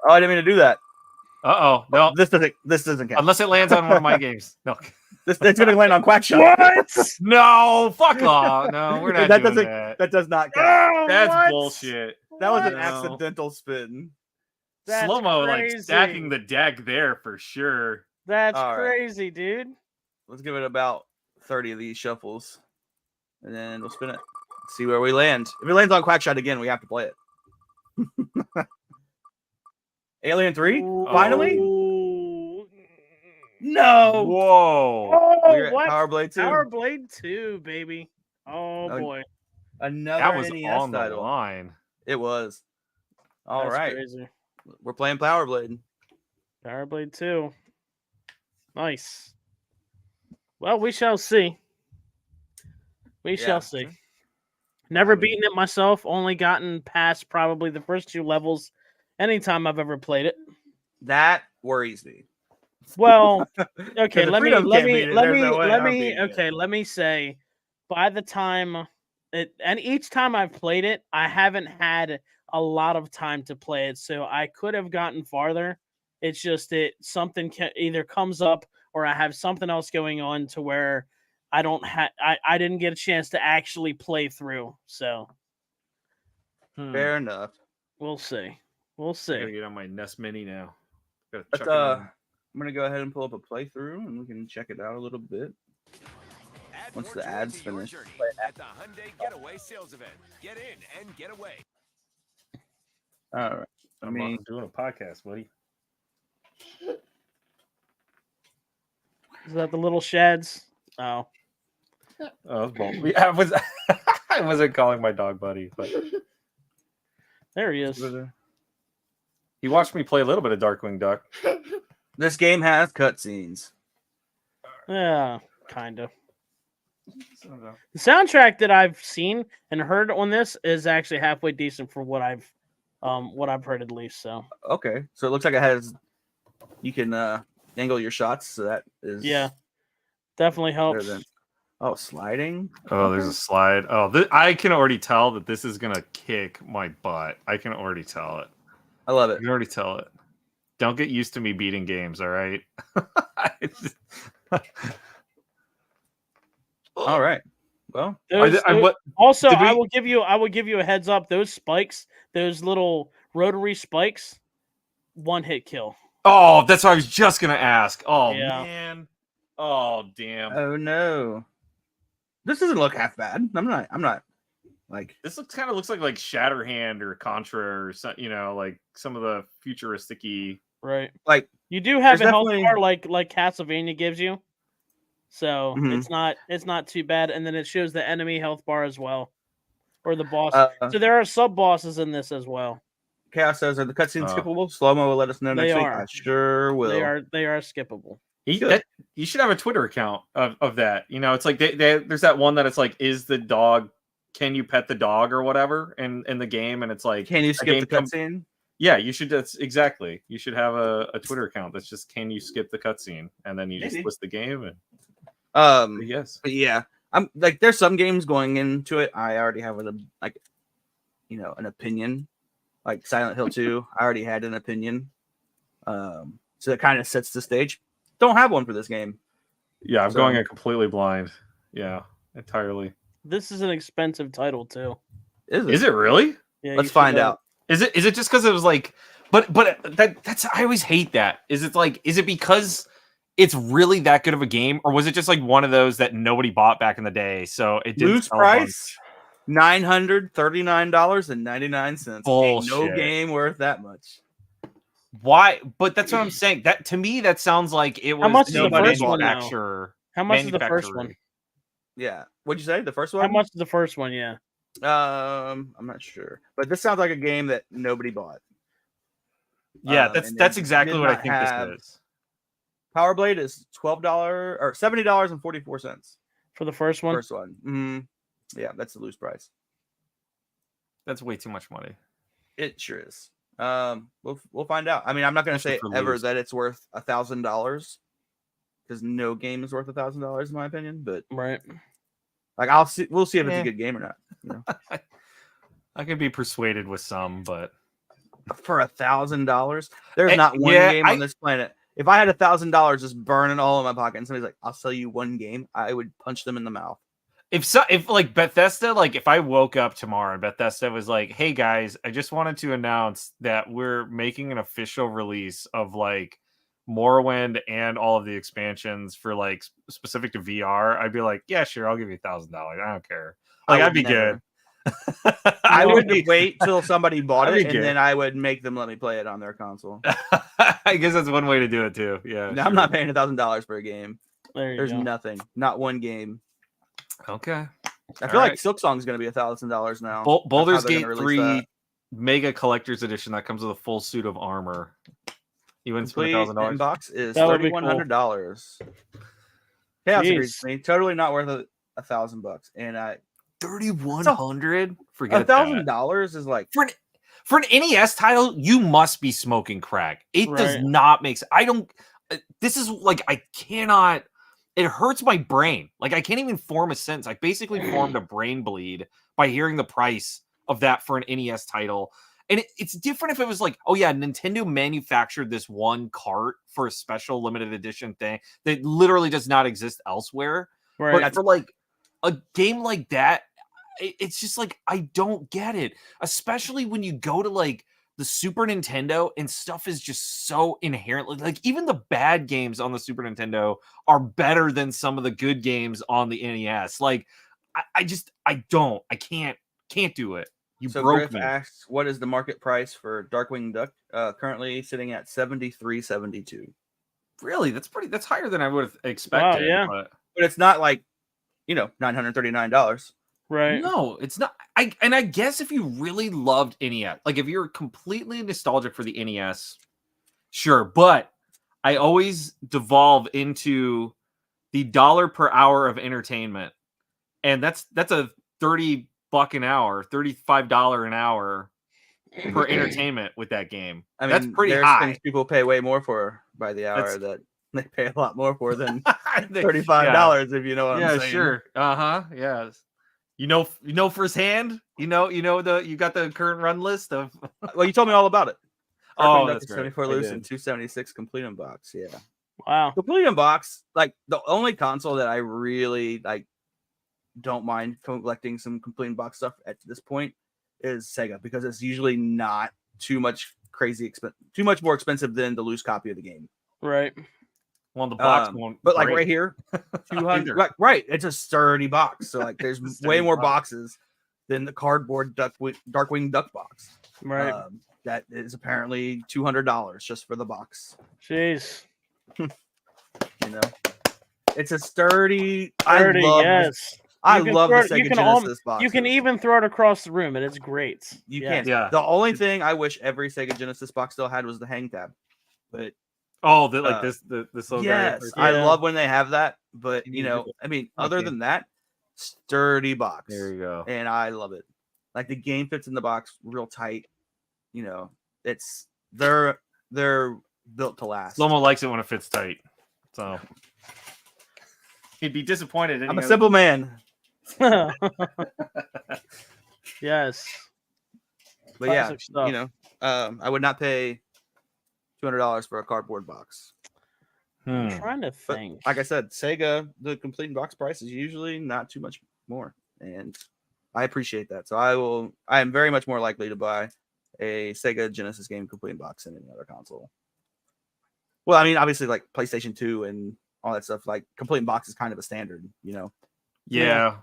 I didn't mean to do that. Uh-oh. No. This doesn't count. Unless it lands on one of my games. No. It's going to land on Quack Shot. What? No. Fuck off. No, we're not doing that. That does not count. Oh, That's bullshit. That was an accidental spin. Slow-Mo like stacking the deck there for sure. That's crazy, dude. Let's give it about 30 of these shuffles. And then we'll spin it. See where we land. If it lands on Quackshot again, we have to play it. Alien 3? Finally? No. Whoa. Oh, We're at what? Power Blade 2. Power Blade 2, baby. Oh, boy. Another that was NES on title. the line. It was. All right. Crazy. We're playing Power Blade. Power Blade 2. Nice. Well, we shall see. We shall see. Never beaten it myself. Only gotten past probably the first 2 levels anytime I've ever played it. That worries me. Well, okay, if let me say, by the time and each time I've played it, I haven't had a lot of time to play it, so I could have gotten farther. It's just something either comes up or I have something else going on to where I didn't get a chance to actually play through. So fair enough. We'll see. I gotta get on my NES Mini now. I'm gonna go ahead and pull up a playthrough and we can check it out a little bit. Once the ads finish. At the Hyundai Getaway Sales Event. Get in and get away. All right. I'm doing a podcast, buddy. Is that the little sheds? Oh, yeah, I wasn't calling my dog buddy, but there he is. He watched me play a little bit of Darkwing Duck. This game has cutscenes. Yeah, kind of. The soundtrack that I've seen and heard on this is actually halfway decent for what I've heard at least. So okay, so it looks like it has. You can angle your shots, so that is definitely helps. Sliding. Oh, there's a slide. Oh, I can already tell that this is gonna kick my butt. I can already tell it. I love it. I can already tell it. Don't get used to me beating games, all right? All right. Well, I will give you a heads up. Those spikes, those little rotary spikes, 1-hit kill. Oh, that's what I was just gonna ask. Oh yeah. Man. Oh damn. Oh no. This doesn't look half bad. I'm not like this looks like Shatterhand or Contra or like some of the futuristic-y. Right. Like you do have a health bar like Castlevania gives you. So it's not too bad. And then it shows the enemy health bar as well. Or the boss. So there are sub bosses in this as well. Chaos says, are the cutscenes skippable? Slow-mo will let us know next week. I sure will. They are skippable. You should have a Twitter account of that. It's like there's that one that it's like, is the dog, can you pet the dog or whatever in the game? And it's like, can you skip the cutscene? Yeah, you should. That's exactly. You should have a Twitter account that's just, can you skip the cutscene? And then you just list the game. And yes, but yeah, I'm like, there's some games going into it. I already have an opinion. Like Silent Hill 2, I already had an opinion. So it kind of sets the stage. Don't have one for this game. Yeah, I'm going in completely blind. Yeah, entirely. This is an expensive title too. Is it really? Yeah, let's find out. Is it just because it was like, but that's I always hate that. Is it because it's really that good of a game, or was it just like one of those that nobody bought back in the day? So it didn't lose price. $939.99. Bullshit. Ain't no game worth that much. Why? But that's what I'm saying. That to me, that sounds like it was. How much is the first one now? How much is the first one? Yeah. What'd you say? The first one? How much is the first one? Yeah. I'm not sure, but this sounds like a game that nobody bought. Yeah, that's exactly what I think this is. Power Blade is $12 or $70.44 for the first one. First one. Mm-hmm. Yeah, that's the loose price. That's way too much money. It sure is. We'll find out. I mean, I'm not going to say ever that it's worth $1,000 because no game is worth $1,000 in my opinion. But right, like we'll see if it's a good game or not. I could be persuaded with some, but for $1,000, there's not one game on this planet. If I had $1,000 just burning all in my pocket, and somebody's like, "I'll sell you one game," I would punch them in the mouth. If like Bethesda, like if I woke up tomorrow and Bethesda was like, "Hey guys, I just wanted to announce that we're making an official release of like Morrowind and all of the expansions for like specific to VR," I'd be like, "Yeah, sure, I'll give you $1,000. I don't care." Like I'd be good. I would wait till somebody bought it, and then I would make them let me play it on their console. I guess that's one way to do it too. Yeah, no, I'm not paying $1,000 for a game. There's go. Nothing, not one game. Okay. I feel like Silksong's going to be $1,000 now. Baldur's Gate 3 Mega Collector's Edition that comes with a full suit of armor. You win Complete $1,000. box is That would be $3,100. Chaos agrees with me. Totally not worth $1,000. And I 3,100. Forget $1,000 is like for an NES title. You must be smoking crack. It does Right. not make sense. I don't. This is like I cannot. It hurts my brain. Like I can't even form a sentence. I basically formed a brain bleed by hearing the price of that for an NES title. And it's different if it was like, oh yeah, Nintendo manufactured this one cart for a special limited edition thing that literally does not exist elsewhere. Right. But for like a game like that, it's just like I don't get it. Especially when you go to like the Super Nintendo and stuff is just so inherently like even the bad games on the Super Nintendo are better than some of the good games on the NES. Like I can't do it. You so broke Griff me. asks, what is the market price for Darkwing Duck? Currently sitting at $73.72. Really, that's higher than I would have expected. Wow, yeah. But it's not like $939. Right. no, it's not. I guess if you really loved NES, like if you're completely nostalgic for the NES, sure. But I always devolve into the dollar per hour of entertainment, and that's a $30 an hour, $35 an hour for entertainment with that game. I mean, that's pretty there's high. things people pay way more for by the hour That's- that they pay a lot more for than They- $35, if you know what yeah, I'm saying. sure. Yeah. You know firsthand. You got the current run list of. Well, you told me all about it. Oh, Darkwing Duck that's is great. 74 I loose did. and 276 complete in box. Yeah, Wow. complete in box. Like the only console that I really don't mind collecting some complete in box stuff at this point is Sega, because it's usually not too much too much more expensive than the loose copy of the game. Right. Well, the box won't. But like break. right here, 200. Either. Like, right, it's a sturdy box. So like, there's Sturdy way more box. boxes than the cardboard Darkwing Duck box. Right. That is apparently $200 just for the box. Jeez. It's a sturdy. Sturdy, yes. I You can love throw the it- you Sega can Genesis box. You can even throw it across the room, and it's great. You Yes. can't. Yeah. The only thing I wish every Sega Genesis box still had was the hang tab. But Oh, this little yes, guy. I Yeah. love when they have that. But You I mean, other Okay. than that, sturdy box. There you go. And I love it. Like the game fits in the box real tight. It's they're built to last. Slomo likes it when it fits tight. So he'd be disappointed. I'm a simple man. Yes. But yeah, Classic stuff. I would not pay $200 for a cardboard box. I'm trying to But think. like I said, Sega, the complete box price is usually not too much more, and I appreciate that. So I am very much more likely to buy a Sega Genesis game complete box than any other console. Well, I mean, obviously, like PlayStation 2 and all that stuff, like complete box is kind of a standard, Yeah.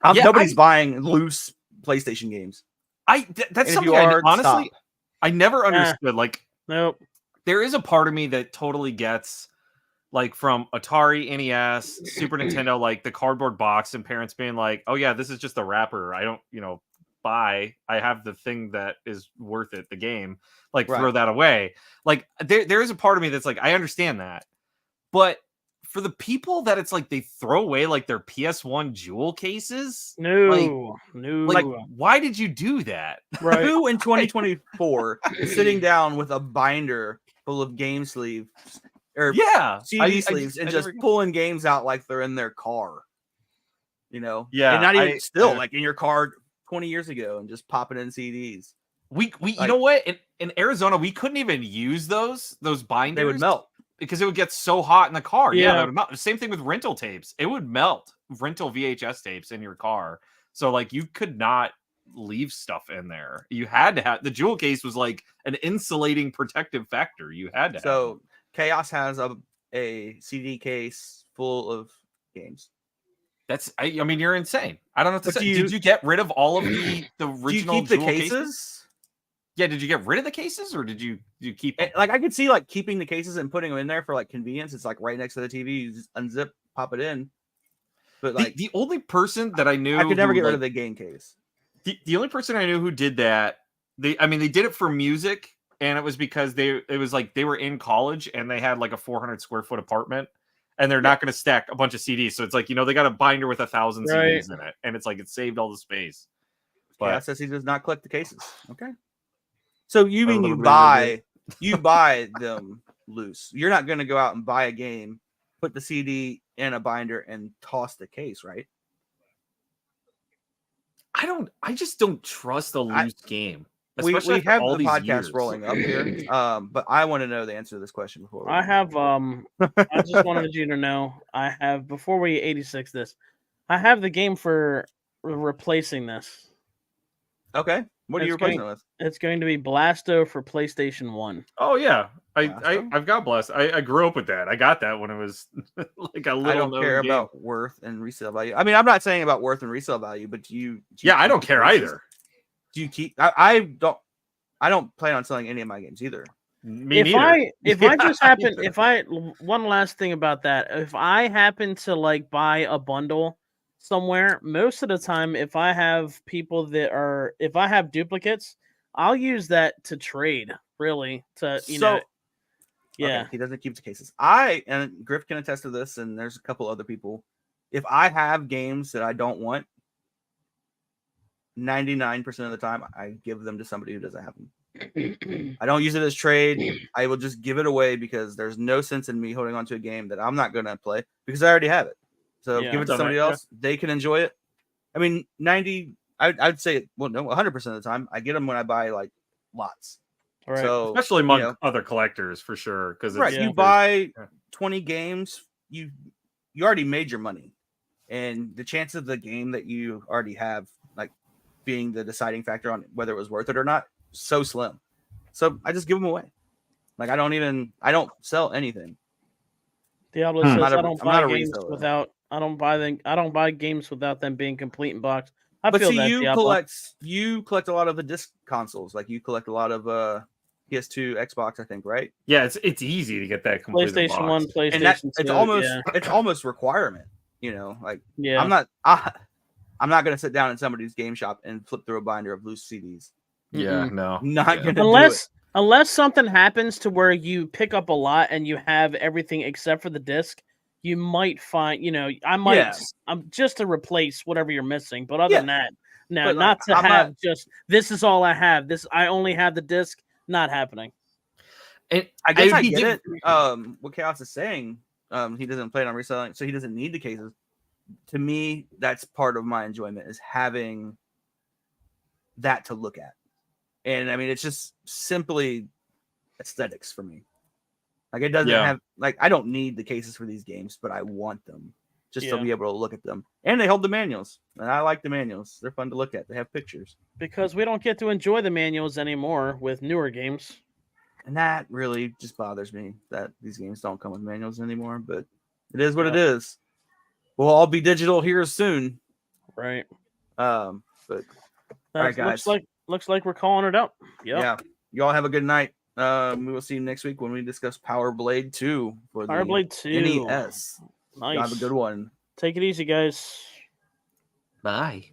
Nobody's buying loose PlayStation games. That's And if something you are, honestly stop. I never understood. Like Nope. there is a part of me that totally gets like from Atari, NES, Super Nintendo, like the cardboard box and parents being like, oh yeah, this is just the wrapper. I don't, buy. I have the thing that is worth it, the game. Like Right. throw that away. Like there is a part of me that's like, I understand that. But for the people that it's like they throw away like their PS1 jewel cases, No. like why did you do that? Right. Who in 2024 is sitting down with a binder full of game sleeves or Yeah, CD sleeves and just never- pulling games out like they're in their car? Yeah, and not even still yeah. like in your car 20 years ago and just popping in CDs. We you Like- know what? In Arizona, we couldn't even use those binders. They would melt. because it would get so hot in the car. Yeah, Yeah. that would melt. Same thing with rental tapes. It would melt rental VHS tapes in your car. So like you could not leave stuff in there. You had to have the jewel case was like an insulating protective factor. You had to. So Chaos has a CD case full of games. I mean, you're insane. I don't know what to But say. do you- Did you get rid of all of the Do you original keep the jewel cases? Yeah, did you get rid of the cases or did you keep them? Like I could see like keeping the cases and putting them in there for like convenience. It's like right next to the TV. You just unzip, pop it in. But like the only person that I knew I could never who, get rid like, of the game case. the only person I knew who did that they did it for music, and it was because they were in college and they had like a 400 square foot apartment, and they're not going to stack a bunch of CDs. So it's like, they got a binder with 1,000 CDs in it, and it's like it saved all the space. But Chaos says he does not collect the cases. Okay. So you mean you buy them loose? You're not going to go out and buy a game, put the CD in a binder, and toss the case, right? I just don't trust a loose game. We have the podcast years. rolling up here, but I want to know the answer to this question before. I have I just wanted you to know I have, before we 86 this, I have the game for replacing this. Okay, what are you replacing it with? It's going to be Blasto for PlayStation 1. Oh yeah, I've got Blast. I grew up with that. I got that when it was like a little. I don't care about worth and resale value. I mean, I'm not saying about worth and resale value, but do you I don't care either. Do you keep? I don't plan on selling any of my games either. Me neither. One last thing about that, if I happen to like buy a bundle somewhere, most of the time, if I have duplicates, I'll use that to trade. Really, yeah. Okay, he doesn't keep the cases. And Griff can attest to this, and there's a couple other people. If I have games that I don't want, 99% of the time, I give them to somebody who doesn't have them. I don't use it as trade. I will just give it away because there's no sense in me holding on to a game that I'm not going to play because I already have it. So give it to somebody else. They can enjoy it. I mean, I'd say, 100% of the time, I get them when I buy like lots. Right. So, especially among other collectors for sure. Because you buy 20 games, you already made your money. And the chance of the game that you already have, like, being the deciding factor on whether it was worth it or not, so slim. So I just give them away. Like, I don't sell anything. Diablo says I don't buy games without them being complete in box. You collect a lot of the disc consoles. Like, you collect a lot of PS2, Xbox, I think, right? Yeah, it's easy to get that complete PlayStation 1, PlayStation and 2. It's almost requirement. I'm not going to sit down in somebody's game shop and flip through a binder of loose CDs. Yeah, no. Not going to do it. Unless something happens to where you pick up a lot and you have everything except for the disc, you might find, I'm just to replace whatever you're missing. But other than that, no, not to have just, this is all I have. I only have the disc, not happening. And I guess I get it. What Chaos is saying, he doesn't plan on reselling, so he doesn't need the cases. To me, that's part of my enjoyment, is having that to look at. And I mean, it's just simply aesthetics for me. Like, it doesn't have, like, I don't need the cases for these games, but I want them just to be able to look at them. And they hold the manuals, and I like the manuals. They're fun to look at. They have pictures. Because we don't get to enjoy the manuals anymore with newer games. And that really just bothers me, that these games don't come with manuals anymore, but it is what it is. We'll all be digital here soon. Right. But all right, guys. Looks like we're calling it up. Yep. Yeah. You all have a good night. We will see you next week when we discuss Power Blade 2 for Power Blade 2 NES. Nice. You have a good one. Take it easy, guys. Bye.